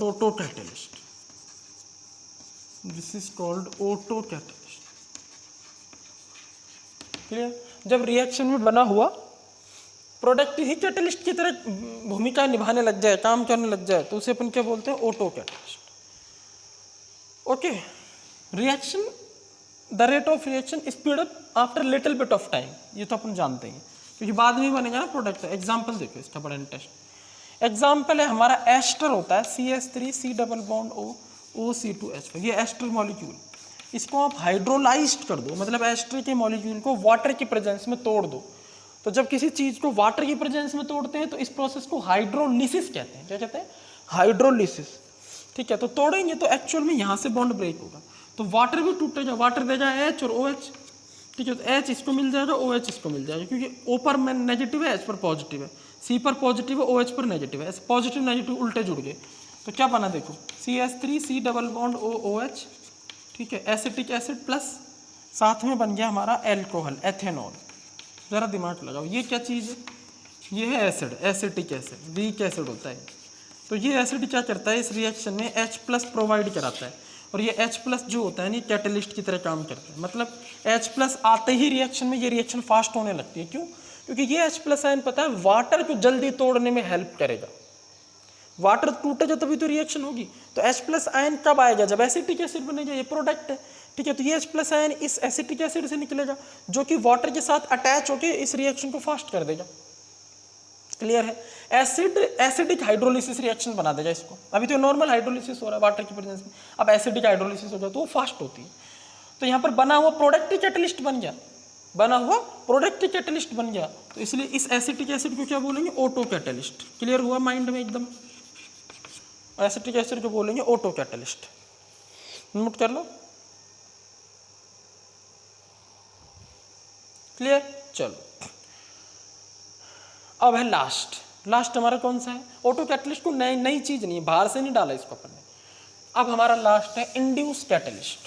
auto catalyst. This is called auto catalyst. Clear? जब रिएक्शन में बना हुआ प्रोडक्ट ही कैटलिस्ट की तरह भूमिका निभाने लग जाए, काम करने लग जाए, तो उसे अपन क्या बोलते हैं, auto catalyst. Okay, reaction, the rate of reaction speed up after little bit of time, ये तो अपन जानते हैं क्योंकि बाद में बनेगा ना प्रोडक्ट। एग्जाम्पल देखो इसका, बड़ा इंटरेस्ट एग्जाम्पल है हमारा एस्टर होता है, CH3 C double bond O O C2H5, ये एस्टर मॉलिक्यूल, इसको आप हाइड्रोलाइज्ड कर दो, मतलब एस्टर के मॉलिक्यूल को वाटर की प्रेजेंस में तोड़ दो। तो जब किसी चीज़ को वाटर की प्रेजेंस में तोड़ते हैं तो इस प्रोसेस को हाइड्रोलिसिस कहते हैं। क्या कहते हैं? हाइड्रोलिसिस। ठीक है, तो तोड़ेंगे तो एक्चुअल में यहाँ से बॉन्ड ब्रेक होगा, तो वाटर भी टूटेगा, वाटर देगा H और OH। ठीक है, तो H इसको मिल जाएगा, OH इसको मिल जाएगा, क्योंकि O पर नेगेटिव है, H पर पॉजिटिव है, C पर पॉजिटिव है, OH पर नेगेटिव है, पॉजिटिव नेगेटिव उल्टे जुड़ गए। तो क्या बना देखो, CH3 C double bond OH। ठीक है, एसिटिक एसिड प्लस साथ में बन गया हमारा एल्कोहल, एथेनॉल। ज़रा दिमाग लगाओ, ये क्या चीज़ है? ये है acid, acetic acid, weak acid होता है। तो ये एसिड क्या करता है, इस रिएक्शन में H प्लस प्रोवाइड कराता है, और ये H प्लस जो होता है ना, कैटलिस्ट की तरह काम करता है। मतलब H प्लस आते ही रिएक्शन में ये रिएक्शन फास्ट होने लगती है। क्यों? क्योंकि ये H प्लस आयन पता है वाटर को जल्दी तोड़ने में हेल्प करेगा। वाटर टूटेगा तभी तो रिएक्शन होगी। तो H प्लस आयन कब आएगा? जब एसिटिक एसिड बनेगा, ये प्रोडक्ट है। ठीक है, तो ये H प्लस आयन इस एसिटिक एसिड से निकलेगा, जो कि वाटर के साथ अटैच होकर इस रिएक्शन को फास्ट कर देगा। क्लियर है? एसिडिक हाइड्रोलिसिस रिएक्शन बना देगा इसको। अभी तो नॉर्मल हाइड्रोलिसिस हो रहा है वाटर की प्रेजेंस में, अब एसिडिक हाइड्रोलिसिस हो गया तो वो फास्ट होती है। तो यहाँ पर बना हुआ प्रोडक्ट कैटलिस्ट बन गया, बना हुआ प्रोडक्ट कैटलिस्ट बन गया। तो इसलिए इस एसिटिक एसिड को क्या बोलेंगे? Auto catalyst. क्लियर हुआ माइंड में एकदम? एसिटिक एसिड को बोलेंगे ऑटो कैटलिस्ट। नोट कर लो। क्लियर? चलो, अब है लास्ट हमारा कौन सा है? ऑटो कैटलिस्ट को नई चीज नहीं है, बाहर से नहीं डाला इसको अपन ने। अब हमारा लास्ट है इंड्यूस्ड कैटलिस्ट।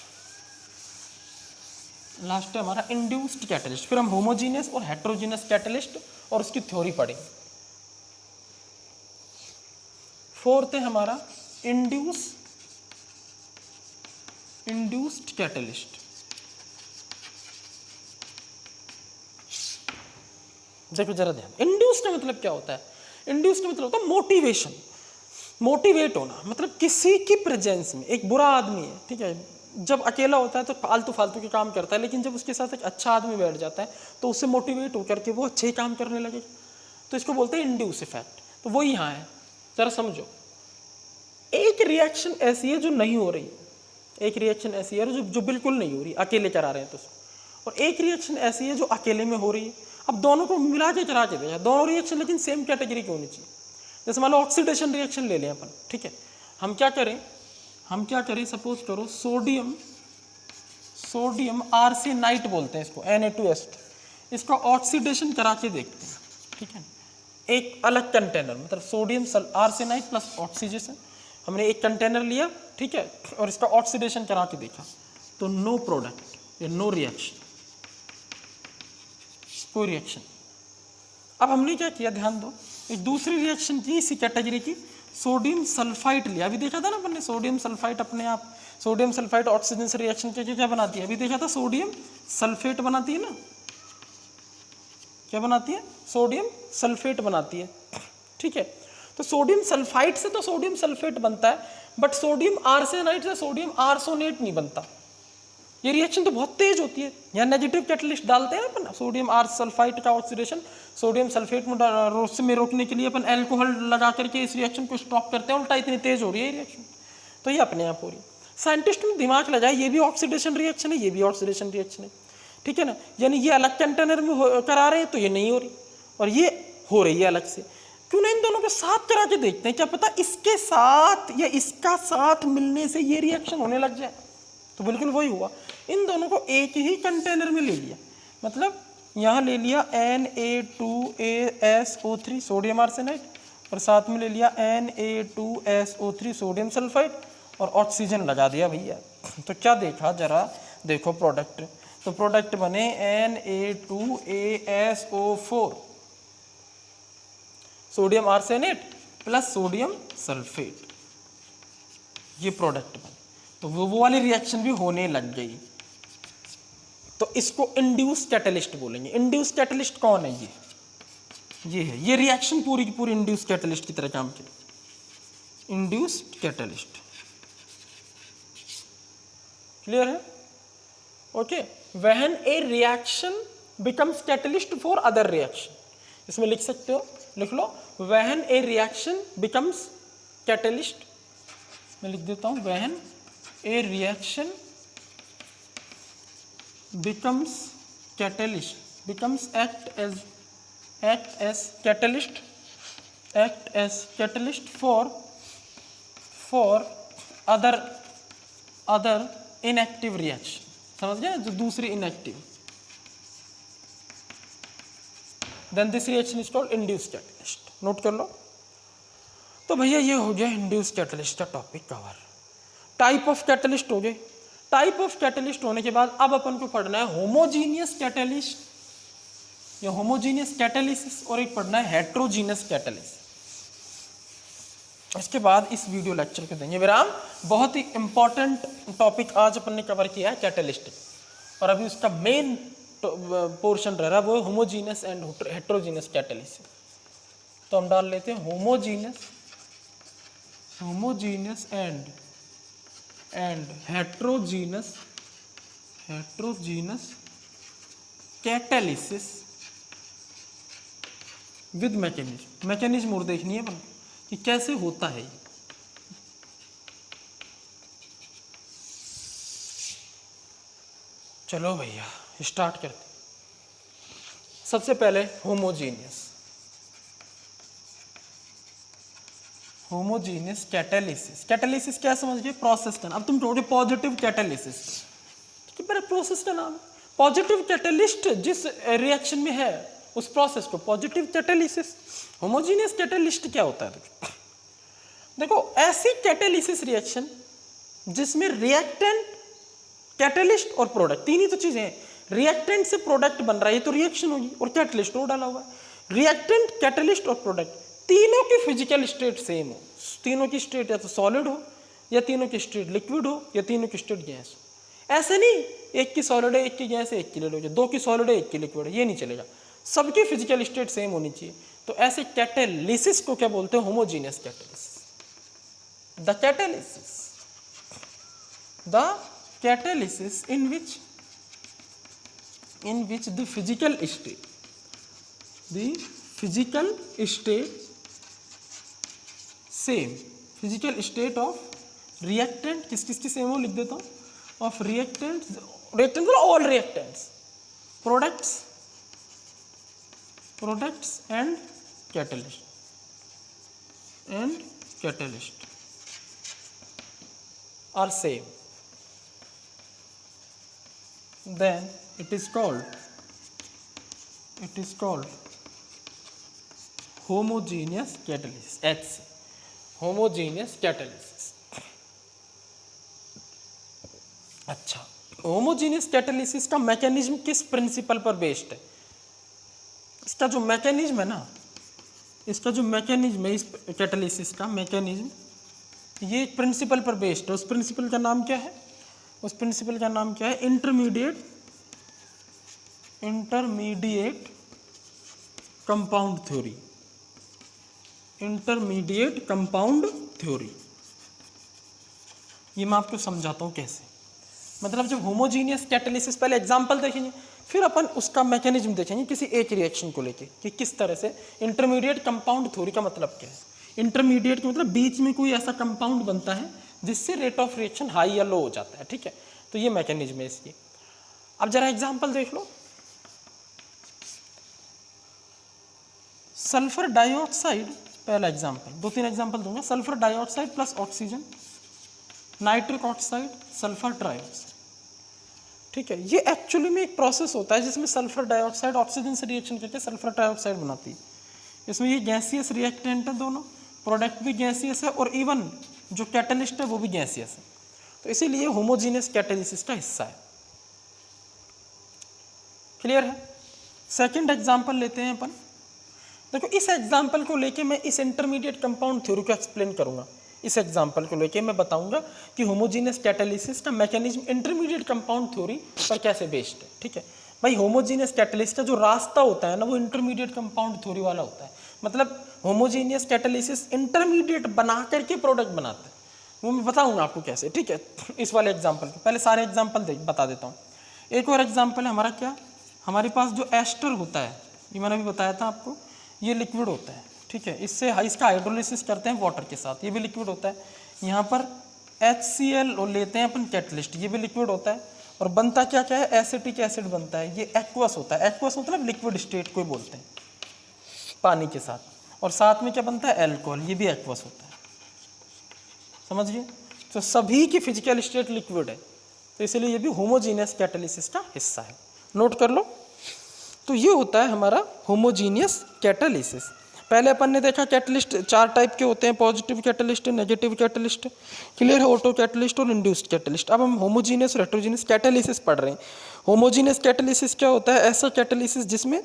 लास्ट है हमारा इंड्यूस्ड कैटलिस्ट। फिर हम होमोजीनियस और हेट्रोजीनियस कैटलिस्ट और उसकी थ्योरी पढ़ेंगे। फोर्थ है हमारा इंड्यूस्ड कैटलिस्ट। देखो जरा ध्यान, इंड्यूस्ड का मतलब क्या होता है? इंड्यूस्ड का मतलब होता है मोटिवेशन, मोटिवेट होना। मतलब किसी की प्रेजेंस में, एक बुरा आदमी है, ठीक है, जब अकेला होता है तो फालतू के काम करता है, लेकिन जब उसके साथ एक अच्छा आदमी बैठ जाता है तो उससे मोटिवेट होकर के वो अच्छे ही काम करने लगे। तो इसको बोलते हैं इंड्यूस इफेक्ट। तो वो यहाँ है, जरा समझो। एक रिएक्शन ऐसी है जो नहीं हो रही, एक रिएक्शन ऐसी है जो बिल्कुल नहीं हो रही, अकेले करा रहे हैं तो, और एक रिएक्शन ऐसी है जो अकेले में हो रही है। अब दोनों को मिला के करा के देखा, दोनों रिएक्शन लेकिन सेम कैटेगरी की होनी चाहिए। जैसे मान लो ऑक्सीडेशन रिएक्शन ले लें अपन, ठीक है, हम क्या करें, सपोज करो सोडियम आर्सेनाइट बोलते हैं इसको, Na2S, इसका ऑक्सीडेशन करा के देखते हैं। ठीक है, एक अलग कंटेनर, मतलब सोडियम आर्सेनाइट प्लस ऑक्सीडेशन, हमने एक कंटेनर लिया, ठीक है, और इसका ऑक्सीडेशन करा के देखा, तो नो प्रोडक्ट या नो रिएक्शन, कोई रिएक्शन। अब हमने क्या किया, ध्यान दो, एक दूसरी रिएक्शन की इसी कैटेगरी की, सोडियम सल्फाइड लिया। अभी देखा था ना अपन ने, सोडियम सल्फाइड अपने आप, सोडियम सल्फाइड ऑक्सीजन से रिएक्शन करके क्या बनाती है? अभी देखा था, सोडियम सल्फेट बनाती है ना। क्या बनाती है? सोडियम सल्फेट बनाती है। ठीक है, तो सोडियम सल्फाइड से तो सोडियम सल्फेट बनता है, बट सोडियम आर्सेनाइड से सोडियम आर्सोनेट नहीं बनता। ये रिएक्शन तो बहुत तेज होती है। यहाँ नेगेटिव कैटलिस्ट डालते हैं अपन, सोडियम सल्फाइड का ऑक्सीडेशन सोडियम सल्फेट में रोकने के लिए अपन अल्कोहल लगा करके इस रिएक्शन को स्टॉप करते हैं, उल्टा इतनी तेज हो रही है रिएक्शन, तो ये अपने आप हो रही है। साइंटिस्ट ने दिमाग लगाया, ये भी ऑक्सीडेशन रिएक्शन है, ये भी ऑक्सीडेशन रिएक्शन है, ठीक है ना, यानी ये अलग कंटेनर में करा रहे हैं तो ये नहीं हो रही, और ये हो रही है अलग से। क्यों ना इन दोनों को साथ करा के देखते हैं, क्या पता इसके साथ या इसका साथ मिलने से ये रिएक्शन होने लग जाए। तो बिल्कुल वही हुआ, इन दोनों को एक ही कंटेनर में ले लिया, मतलब यहाँ ले लिया Na2SO3 सोडियम आर्सेनाइड, और साथ में ले लिया Na2SO3 सोडियम सल्फाइड, और ऑक्सीजन लगा दिया भैया। तो क्या देखा, जरा देखो प्रोडक्ट, तो प्रोडक्ट बने Na2ASO4 sodium arsenate plus sodium sulphate, ये प्रोडक्ट बने। तो वो वाली रिएक्शन भी होने लग गई, तो इसको इंड्यूस्ड कैटलिस्ट बोलेंगे। इंड्यूस्ड कैटलिस्ट कौन है? ये है, ये रिएक्शन पूरी की पूरी इंड्यूस्ड कैटलिस्ट की तरह काम करे, इंड्यूस्ड कैटलिस्ट। क्लियर है? Okay, when a reaction becomes catalyst for other reaction, इसमें लिख सकते हो, लिख लो, when a reaction becomes catalyst, मैं लिख देता हूं, when a reaction becomes catalyst, becomes act as catalyst for other inactive reaction। समझ गए, जो दूसरी inactive, then this reaction is called induced catalyst। Note कर लो। तो भैया ये हो गया induced catalyst का topic cover. Type of catalyst हो गए। टाइप ऑफ कैटलिस्ट होने के बाद अब अपन को पढ़ना है होमोजीनियस कैटलिस्ट या होमोजीनियस कैटालिसिस, और एक पढ़ना है हेट्रोजीनियस कैटालिसिस। इसके बाद इस वीडियो लेक्चर को देंगे विराम। बहुत ही इंपॉर्टेंट टॉपिक आज अपन ने कवर किया है कैटालिस्ट, और अभी उसका मेन पोर्शन रह रहा है वो होमोजीनियस एंड हेट्रोजीनियस कैटालिसिस। तो हम डाल लेते हैं homogeneous and heterogeneous catalysis with mechanism और देखनी है अपन कि कैसे होता है। चलो भैया स्टार्ट करते। सबसे पहले होमोजीनियस कैटालिसिस। कैटालिसिस क्या समझ गए? प्रोसेस का। अब तुम कहोगे पॉजिटिव कैटालिसिस, मेरा प्रोसेस का नाम। पॉजिटिव कैटालिस्ट जिस रिएक्शन में है उस प्रोसेस को पॉजिटिव कैटालिसिस। होमोजीनियस कैटालिस्ट क्या होता है? देखो ऐसी कैटालिसिस रिएक्शन जिसमें रिएक्टेंट, कैटालिस्ट और प्रोडक्ट, तीन ही तो चीजें हैं। रिएक्टेंट से प्रोडक्ट बन रहा है, ये तो रिएक्शन होगी, और कैटालिस्ट और डाला हुआ है। रिएक्टेंट, कैटालिस्ट और प्रोडक्ट तीनों की फिजिकल स्टेट सेम हो। तीनों की स्टेट या तो सॉलिड हो, या तीनों की स्टेट लिक्विड हो, या तीनों की स्टेट गैस हो। ऐसे नहीं एक की सॉलिड है, एक की गैस है, एक की लिक्विड है, दो की सॉलिड है, एक की लिक्विड है, ये नहीं चलेगा। सबकी फिजिकल स्टेट सेम होनी चाहिए। तो ऐसे कैटालिसिस को क्या बोलते हैं? Homogeneous catalysis. The catalysis in which the physical state of reactant, किसकी सेम हो लिख देता हूँ, of reactant मतलब all reactants, products and catalyst are same, then it is called homogeneous catalysis, HC, homogeneous catalysis। अच्छा, होमोजीनियस कैटालिसिस का mechanism किस principal पर बेस्ड है? इसका जो मैकेनिज्म है ना, इसका जो मैकेनिज्म है इस कैटालिसिस का मैकेनिज्म, ये एक प्रिंसिपल पर बेस्ड है। उस प्रिंसिपल का नाम क्या है? Intermediate compound theory. ये मैं आपको समझाता हूँ कैसे। मतलब जब होमोजीनियस कैटालिसिस, पहले एग्जांपल देखेंगे, फिर अपन उसका मैकेनिज्म देखेंगे किसी एक रिएक्शन को लेके कि किस तरह से। इंटरमीडिएट कंपाउंड थ्योरी का मतलब क्या है? इंटरमीडिएट का मतलब बीच में कोई ऐसा कंपाउंड बनता है जिससे रेट ऑफ रिएक्शन हाई या लो हो जाता है, ठीक है। तो ये मैकेनिज्म है इसकी। अब जरा एग्जांपल देख लो। सल्फर डाइऑक्साइड, पहला एग्जांपल, 2-3 एग्जांपल दूंगा। Sulphur dioxide plus oxygen, nitric oxide, sulphur trioxide, ठीक है। ये एक्चुअली में एक प्रोसेस होता है जिसमें सल्फर डाइऑक्साइड ऑक्सीजन से रिएक्शन करके सल्फर ट्राइऑक्साइड बनाती है। इसमें ये गैसियस रिएक्टेंट है दोनों, प्रोडक्ट भी गैसियस है, और इवन जो कैटालिस्ट है वो भी गैसियस है। तो इसीलिए होमोजीनियस कैटालिसिस का हिस्सा है। क्लियर है? सेकंड एग्जांपल लेते हैं अपन। देखो इस एग्जांपल को लेके मैं इस इंटरमीडिएट कंपाउंड थ्योरी को एक्सप्लेन करूंगा। इस एग्जांपल को लेके मैं बताऊंगा कि होमोजीनियस कैटालिसिस का मैकेनिज्म इंटरमीडिएट कंपाउंड थ्योरी पर कैसे बेस्ड है, ठीक है। भाई होमोजीनियस कैटालिसिस का जो रास्ता होता है ना, वो इंटरमीडिएट कंपाउंड थ्योरी वाला होता है। मतलब होमोजीनियस कैटालिसिस इंटरमीडिएट बना करके प्रोडक्ट बनाता है, वो मैं बताऊंगा आपको कैसे, ठीक है। इस वाले एग्जाम्पल को पहले सारे एग्जाम्पल बता देता हूँ। एक और एग्जाम्पल है हमारा, क्या, हमारे पास जो एस्टर होता है, ये मैंने अभी बताया था आपको, ये लिक्विड होता है, ठीक है। इसका हाइड्रोलिसिस करते हैं वाटर के साथ, ये भी लिक्विड होता है। यहाँ पर HCl लेते हैं अपन कैटलिस्ट, ये भी लिक्विड होता है और बनता क्या क्या है, एसिटिक एसिड बनता है, ये एक्वस होता है। एक्वस मतलब लिक्विड स्टेट को बोलते हैं पानी के साथ, और साथ में क्या बनता है, एल्कोहल, ये भी एक्वस होता है। समझिए, तो सभी की फिजिकल स्टेट लिक्विड है, तो इसलिए ये भी होमोजीनियस कैटालिसिस का हिस्सा है। नोट कर लो। तो ये होता है हमारा होमोजीनियस कैटालिसिस। पहले अपन ने देखा कैटलिस्ट 4 टाइप के होते हैं, positive catalyst, negative catalyst, clear है, ऑटो कैटलिस्ट और इंड्यूस्ड कैटलिस्ट। अब हम होमोजीनियस और हेटेरोजीनियस कैटालिसिस पढ़ रहे हैं। होमोजीनियस कैटालिसिस क्या होता है, ऐसा कैटालिसिस जिसमें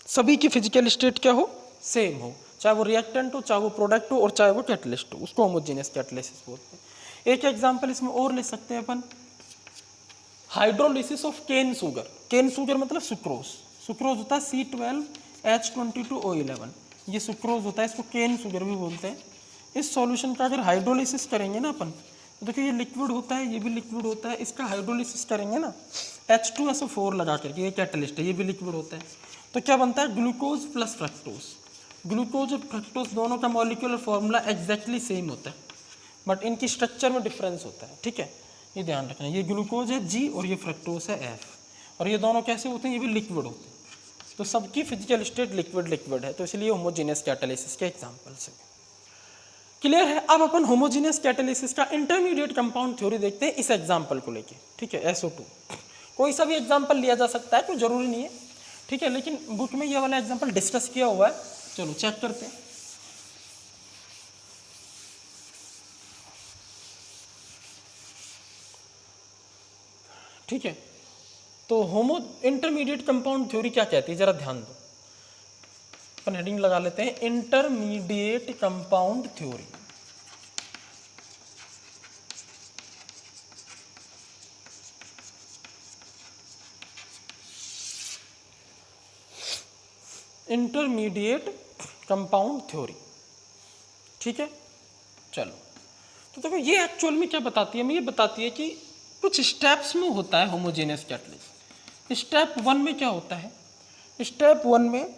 सभी की फिजिकल स्टेट क्या हो, सेम हो, चाहे वो रिएक्टेंट हो, चाहे वो प्रोडक्ट हो और चाहे वो कैटलिस्ट हो, उसको होमोजीनियस कैटालिसिस बोलते हैं। एक एग्जांपल इसमें और ले सकते हैं अपन, hydrolysis of cane sugar. Cane sugar मतलब सुक्रोज, सुक्रोज होता है C12H22O11, ये सुक्रोज होता है, इसको केन शुगर भी बोलते हैं। इस सॉल्यूशन का अगर हाइड्रोलिसिस करेंगे ना अपन, तो देखिए ये लिक्विड होता है, ये भी लिक्विड होता है, इसका हाइड्रोलिसिस करेंगे ना H2SO4 लगा करके, ये कैटलिस्ट है, ये भी लिक्विड होता है, तो क्या बनता है, ग्लूकोज प्लस फ्रक्टोज। ग्लूकोज और फ्रक्टोज दोनों का मॉलिक्यूलर फॉर्मूला एग्जैक्टली सेम होता है, बट इनकी स्ट्रक्चर में डिफरेंस होता है, ठीक है, ये ध्यान रखना। ये ग्लूकोज है G और ये फ्रक्टोज है F, और ये दोनों कैसे होते हैं, ये भी लिक्विड होते हैं, तो सबकी फिजिकल स्टेट लिक्विड लिक्विड है, तो इसलिए होमोजीनियस कैटालिसिस के एग्जांपल्स हैं। क्लियर है। अब अपन होमोजीनियस कैटालिसिस का इंटरमीडिएट कंपाउंड थ्योरी देखते हैं इस एग्जांपल को लेके, ठीक है, SO2। कोई सा भी एग्जांपल लिया जा सकता है, कोई जरूरी नहीं है, ठीक है, लेकिन बुक में ये वाला एग्जांपल डिस्कस किया हुआ है, चलो चेक करते हैं। ठीक है, तो होमो इंटरमीडिएट कंपाउंड थ्योरी क्या कहती है, जरा ध्यान दो। अपन हेडिंग लगा लेते हैं, intermediate compound theory. Intermediate compound theory, ठीक है, चलो। तो देखो ये एक्चुअल में क्या बताती है, हमें ये बताती है कि कुछ स्टेप्स में होता है होमोजेनियस कैटालिसिस। स्टेप 1 में क्या होता है, स्टेप 1 में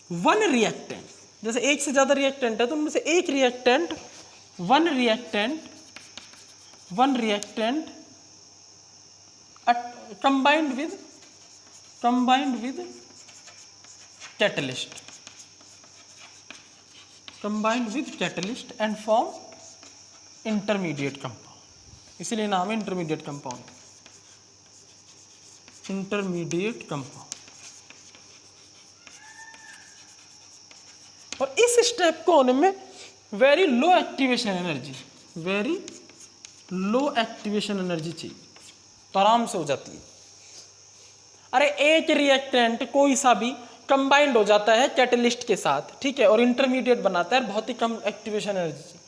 वन रिएक्टेंट, जैसे एक से ज्यादा रिएक्टेंट है तो उनमें से एक reactant, one reactant combined with catalyst and form intermediate compound, इसीलिए नाम है इंटरमीडिएट कंपाउंड। इंटरमीडिएट कंपाउंड, और इस स्टेप को होने में वेरी लो एक्टिवेशन एनर्जी चाहिए, तो आराम से हो जाती है। अरे एक रिएक्टेंट कोई सा भी कंबाइंड हो जाता है कैटलिस्ट के साथ, ठीक है, और इंटरमीडिएट बनाता है, बहुत ही कम एक्टिवेशन एनर्जी चाहिए।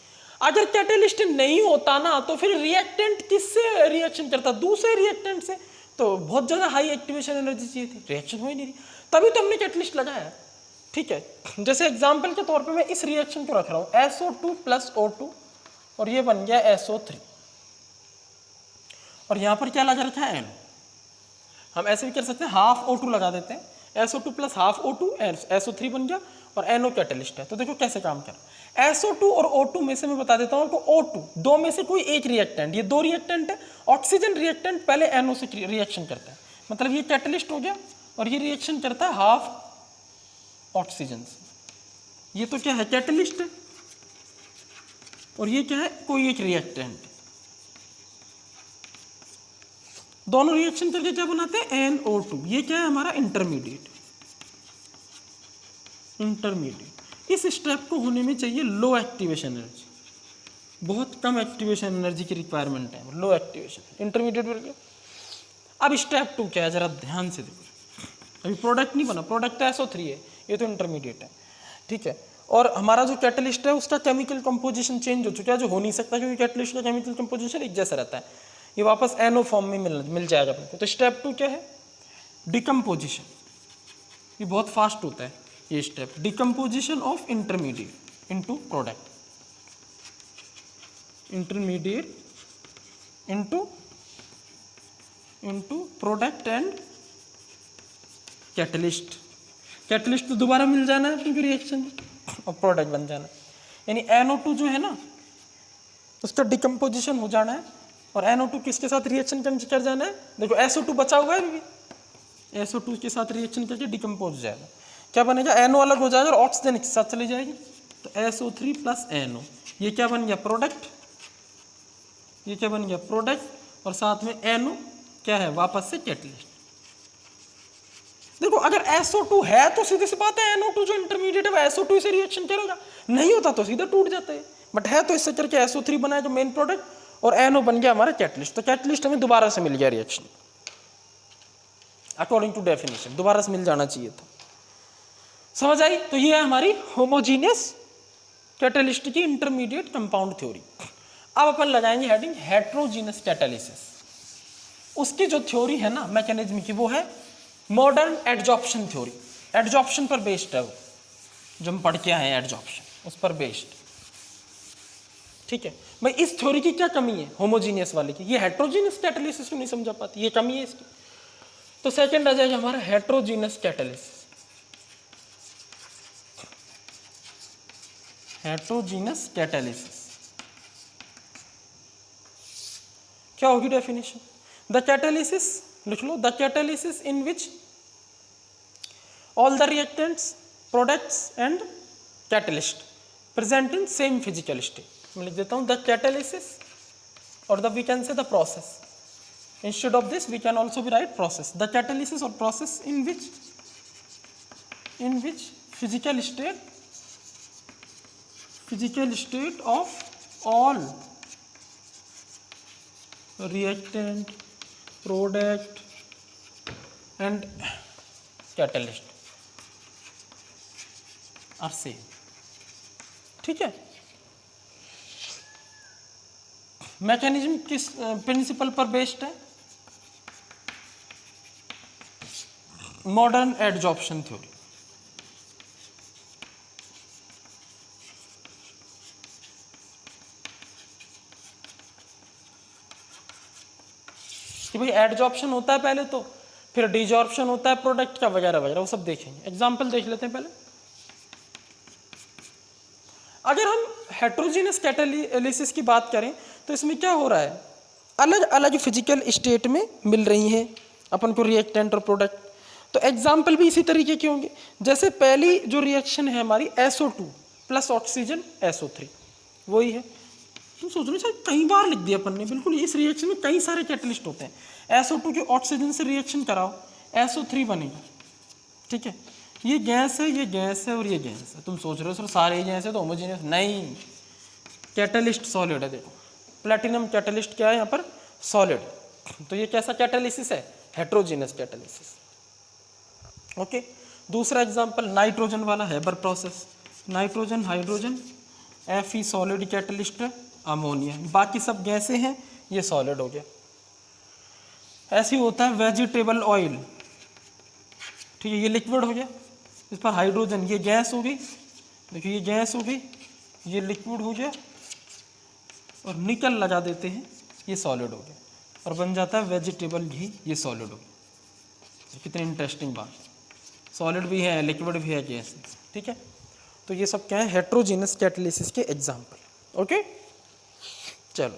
अगर कैटलिस्ट नहीं होता ना, तो फिर रिएक्टेंट किससे रिएक्शन करता, दूसरे रिएक्टेंट से, तो बहुत ज्यादा हाई एक्टिवेशन एनर्जी चाहिए थी, रिएक्शन हो ही नहीं रही, तभी तो हमने कैटलिस्ट लगाया, ठीक है। जैसे एग्जांपल के तौर पे मैं इस रिएक्शन को रख रहा हूं, SO2 प्लस O2, और ये बन गया SO3, और यहां पर क्या लगा रखा है, NO। हम ऐसे भी कर सकते हैं, हाफ O2 लगा देते हैं, SO2 plus half O2, SO3 बन गया, और NO कैटलिस्ट है। तो देखो कैसे काम कर, SO2 और O2 में से मैं बता देता हूं, O2 दो में से कोई एक रिएक्टेंट, ये दो रिएक्टेंट है, ऑक्सीजन रिएक्टेंट पहले NO से रिएक्शन करता है, मतलब ये कैटलिस्ट हो गया, और ये रिएक्शन करता है हाफ ऑक्सीजन से, ये तो क्या है, कैटलिस्ट है, और ये क्या है, कोई एक रिएक्टेंट, दोनों रिएक्शन करके क्या बनाते हैं, NO2, ये क्या है हमारा इंटरमीडिएट। इस स्टेप को होने में चाहिए लो एक्टिवेशन एनर्जी, बहुत कम एक्टिवेशन एनर्जी की रिक्वायरमेंट है, लो एक्टिवेशन, इंटरमीडिएट बन गया। अब स्टेप 2 क्या है, जरा ध्यान से देखो, अभी प्रोडक्ट नहीं बना, प्रोडक्ट SO3 है, ये तो इंटरमीडिएट है, ठीक है, और हमारा जो कैटलिस्ट है उसका केमिकल कंपोजिशन चेंज हो चुका है, जो हो नहीं सकता क्योंकि कैटलिस्ट का केमिकल कंपोजिशन एक जैसा रहता है, ये वापस NO फॉर्म में मिल जाएगा अपने को। तो स्टेप 2 क्या है, डिकम्पोजिशन, ये बहुत फास्ट होता है ये step, decomposition of intermediate into product, intermediate into product and catalyst तो दोबारा मिल जाना है क्योंकि रिएक्शन, और प्रोडक्ट बन जाना। यानी NO2 जो है ना उसका डिकम्पोजिशन हो जाना है और NO2 किसके साथ रिएक्शन कर जाना है, देखो SO2 बचा हुआ है अभी, SO2 के साथ रिएक्शन करके डिकम्पोज हो जाएगा, क्या बनेगा, NO अलग हो जाएगा और ऑक्सीजन एक साथ चली जाएगी, तो SO3 प्लस NO, ये क्या बन गया प्रोडक्ट, ये क्या बन गया प्रोडक्ट, और साथ में NO क्या है वापस से कैटलिस्ट। देखो अगर SO2 है तो सीधी सी बात है NO2 जो इंटरमीडिएट है वो SO2 से रिएक्शन करेगा, नहीं होता तो सीधा टूट जाता है, बट है तो इससे करके SO3 बना है जो मेन प्रोडक्ट और NO बन गया हमारा कैटलिस्ट। तो कैटलिस्ट हमें दोबारा से मिल गया रिएक्शन अकॉर्डिंग टू डेफिनेशन, दोबारा से मिल जाना चाहिए था, समझ आई। तो ये है हमारी होमोजीनियस कैटलिस्ट की इंटरमीडिएट कंपाउंड थ्योरी। अब अपन लगाएंगे हेडिंग हेट्रोजीनियस कैटालिसिस। उसकी जो थ्योरी है ना मैकेनिज्म की वो है मॉडर्न एडजॉर्प्शन थ्योरी, एडजॉर्प्शन पर बेस्ड है वो, जो हम पढ़ के आए हैं एडजॉर्प्शन उस पर बेस्ड, ठीक है भाई। इस थ्योरी की क्या कमी है होमोजीनियस वाले की, ये हेट्रोजीनियस कैटालिसिस को नहीं समझा पाती, ये कमी है इसकी। तो सेकंड आ जाएगा हमारा हेट्रोजीनियस कैटालिसिस, हेट्रोजीनियस कैटालिसिस क्या होगी डेफिनेशन, द कैटालिसिस लिख लो, the catalysis in which all the reactants products and catalyst present in same physical state. मैं लिख देता हूं द कैटालिसिस और the we can say the process, instead of this we can also be write process, the catalysis or process in which physical state of all reactant product and catalyst are same, ठीक है। Mechanism किस principal पर based है, modern adsorption theory. कि भाई adsorption होता है पहले तो, फिर डिजॉर्प्शन होता है प्रोडक्ट का वगैरह वगैरह, वो सब देखेंगे। एग्जांपल देख लेते हैं पहले। अगर हम हेट्रोजीनियस कैटालिसिस की बात करें तो इसमें क्या हो रहा है, अलग अलग फिजिकल स्टेट में मिल रही हैं अपन को रिएक्टेंट और प्रोडक्ट। तो एग्जाम्पल भी इसी तरीके के होंगे, जैसे पहली जो रिएक्शन है हमारी SO2 प्लस ऑक्सीजन SO3, वही है। तुम सोच रहे हो कई बार लिख दिया अपन ने, बिल्कुल इस रिएक्शन में कई सारे कैटलिस्ट होते हैं। SO2 के ऑक्सीजन से रिएक्शन कराओ SO3 बनेगा, ठीक है। ये गैस है, ये गैस है और ये गैस है। तुम सोच रहे हो सर सारे गैस है तो होमोजेनियस, नहीं, कैटलिस्ट सॉलिड है। देखो प्लैटिनम कैटलिस्ट क्या है यहाँ पर, सॉलिड। तो ये कैसा कैटालिसिस है, हेट्रोजीनियस कैटालिसिस, ओके। दूसरा एग्जांपल नाइट्रोजन वाला Haber process, nitrogen hydrogen Fe solid catalyst है, अमोनिया, बाकी सब गैसें हैं, ये सॉलिड हो गया। ऐसे ही होता है वेजिटेबल ऑयल, ठीक है, ये लिक्विड हो गया, इस पर हाइड्रोजन, ये गैस हो गई, देखिए ये गैस हो गई, ये लिक्विड हो गया, और निकल लगा देते हैं, ये सॉलिड हो गया, और बन जाता है वेजिटेबल घी, ये सॉलिड हो गया। कितनी इंटरेस्टिंग बात, सॉलिड भी है, लिक्विड भी है, गैस, ठीक है। तो ये सब क्या है, हेट्रोजीनियस कैटालिसिस के एग्जाम्पल, ओके। चलो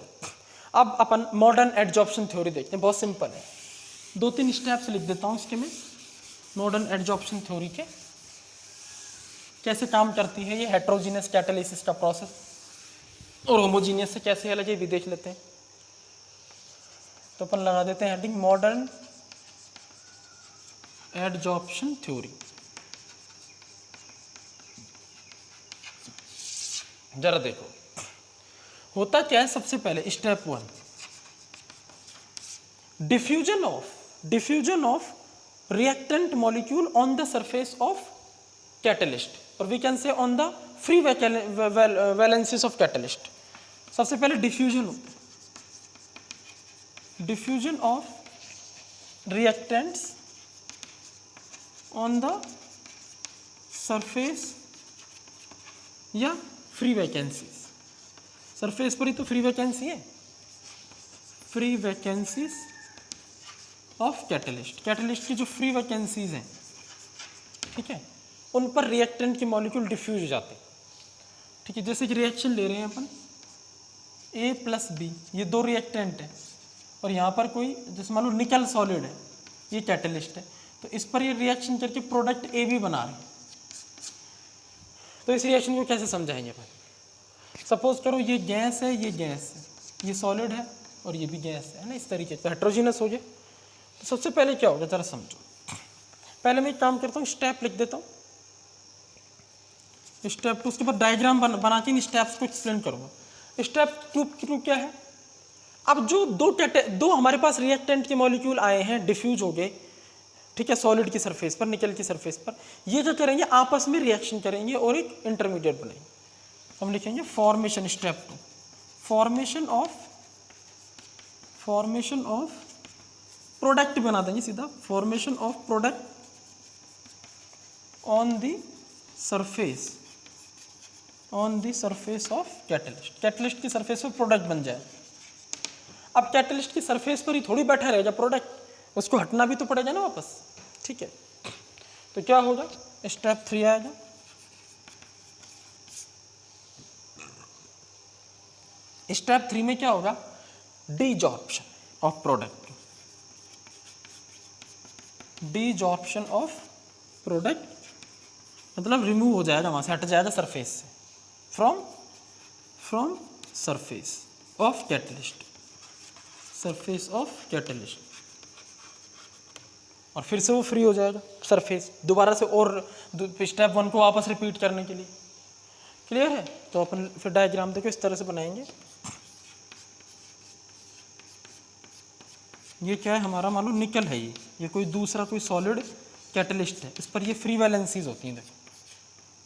अब अपन मॉडर्न एडजॉर्प्शन थ्योरी देखते हैं, बहुत सिंपल है, 2-3 स्टेप्स लिख देता हूँ इसके में। मॉडर्न एडजॉर्प्शन थ्योरी के कैसे काम करती है ये हेट्रोजीनियस कैटालिसिस का प्रोसेस, और होमोजीनियस से कैसे अलग है भी देख लेते हैं। तो अपन लगा देते हैं हेडिंग मॉडर्न एडजॉर्प्शन थ्योरी। जरा देखो होता क्या है, सबसे पहले step 1, diffusion of reactant molecule on the surface of catalyst, or we can say on the free valencies of catalyst। सबसे पहले diffusion of reactants on the surface या free vacancies, सरफेस पर ही तो फ्री वैकेंसी है, free vacancies of catalyst, catalyst की जो free vacancies हैं, ठीक है, उन पर रिएक्टेंट के मॉलिक्यूल डिफ्यूज हो जाते हैं, ठीक है, जैसे कि रिएक्शन ले रहे हैं अपन A प्लस बी, ये दो रिएक्टेंट है और यहाँ पर कोई जैसे मान लो निकल सॉलिड है, ये कैटलिस्ट है, तो इस पर ये रिएक्शन करके प्रोडक्ट ए भी बना रहे हैं। तो इस रिएक्शन को कैसे समझाएंगे अपन? सपोज करो ये गैस है, ये गैस है, ये सॉलिड है और ये भी गैस है ना, इस तरीके से हेट्रोजीनस हो गया। तो सबसे पहले क्या होगा जरा समझो। पहले मैं एक काम करता हूँ, स्टेप लिख देता हूँ, स्टेप 2, उसके बाद डायग्राम बना के इन स्टेप्स को एक्सप्लेन करूँगा। स्टेप 2 क्या है? अब जो दो हमारे पास रिएक्टेंट के मॉलिक्यूल आए हैं, डिफ्यूज हो गए, ठीक है, सॉलिड की सरफेस पर, निकल की सरफेस पर, ये क्या करेंगे, आपस में रिएक्शन करेंगे और एक इंटरमीडिएट बनाएंगे। हम लिखेंगे formation, step 2, formation of product बना देंगे सीधा, formation of product on the surface of catalyst. Catalyst की सरफेस पर प्रोडक्ट बन जाए। अब कैटलिस्ट की सरफेस पर ही थोड़ी बैठा रहेगा प्रोडक्ट, उसको हटना भी तो पड़ेगा ना वापस, ठीक है। तो क्या होगा, स्टेप 3 आएगा। स्टेप 3 में क्या होगा, डीजॉर्प्शन ऑफ प्रोडक्ट, डीजॉर्प्शन ऑफ प्रोडक्ट मतलब रिमूव हो जाएगा, वहां से हट जाएगा सरफेस से, from surface of catalyst, surface of catalyst, और फिर से वो फ्री हो जाएगा सरफेस दोबारा से, और स्टेप 1 को वापस रिपीट करने के लिए। क्लियर है? तो अपन फिर डायग्राम देखो इस तरह से बनाएंगे। ये क्या है हमारा, मान लो निकल है, ये कोई दूसरा कोई सॉलिड कैटलिस्ट है, इस पर ये फ्री वैलेंसीज होती हैं। देखो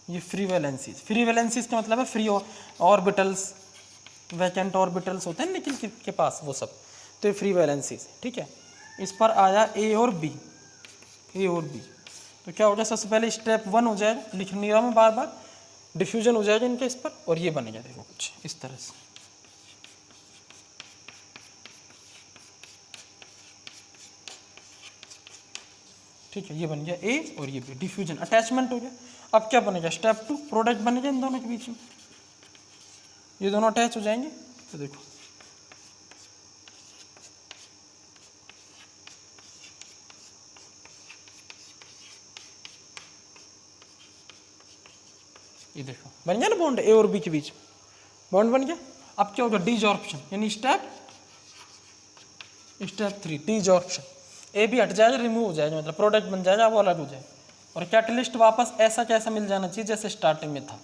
ये फ्री वैलेंसीज का मतलब है फ्री ऑर्बिटल्स, वैकेंट ऑर्बिटल्स होते हैं निकल के पास, वो सब, तो ये फ्री वैलेंसीज, ठीक है। इस पर आया ए और बी, तो क्या हो गया, सबसे पहले स्टेप 1 हो जाएगा, लिख नहीं रहा मैं बार बार, डिफ्यूजन हो जाएगा इनके इस पर, और ये बनेगा देखो कुछ इस तरह से, ठीक है, ये बन गया ए और ये बी, डिफ्यूजन, अटैचमेंट हो गया। अब क्या बनेगा, स्टेप 2, प्रोडक्ट बनेगा इन दोनों के बीच में, ये दोनों अटैच हो जाएंगे। तो देखो ये देखो बन गया ना बॉन्ड, ए और बी के बीच बॉन्ड बन गया। अब क्या होगा, डीजॉर्प्शन, यानी स्टेप 3, डीजॉर्प्शन, ए भी हट जाएगा, रिमूव हो जाएगा, मतलब प्रोडक्ट बन जाएगा, वो अलग हो जाएगा, और कैटलिस्ट वापस ऐसा कैसा मिल जाना चाहिए जैसे स्टार्टिंग में था।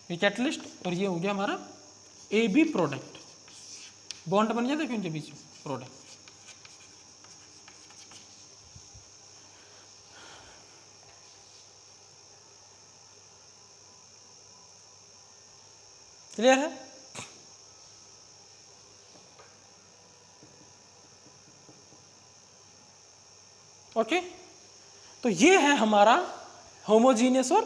ये कैटलिस्ट और ये हो गया हमारा ए बी प्रोडक्ट, बॉन्ड बन गया देखो इनके बीच में, प्रोडक्ट। क्लियर है? ओके, तो ये है हमारा होमोजीनियस और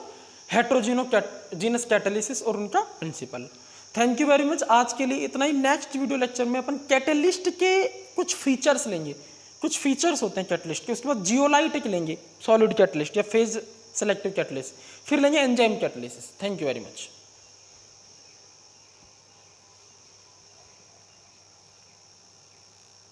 हेट्रोजीनस कैटालिसिस और उनका principle. Thank you very much, आज के लिए इतना ही। नेक्स्ट वीडियो लेक्चर में अपन कैटलिस्ट के कुछ फीचर्स लेंगे, कुछ फीचर्स होते हैं कैटलिस्ट के, उसके बाद जियोलाइटिक लेंगे, सॉलिड कैटलिस्ट या फेज सेलेक्टिव कैटलिस्ट, फिर लेंगे enzyme catalysis. Thank you very much.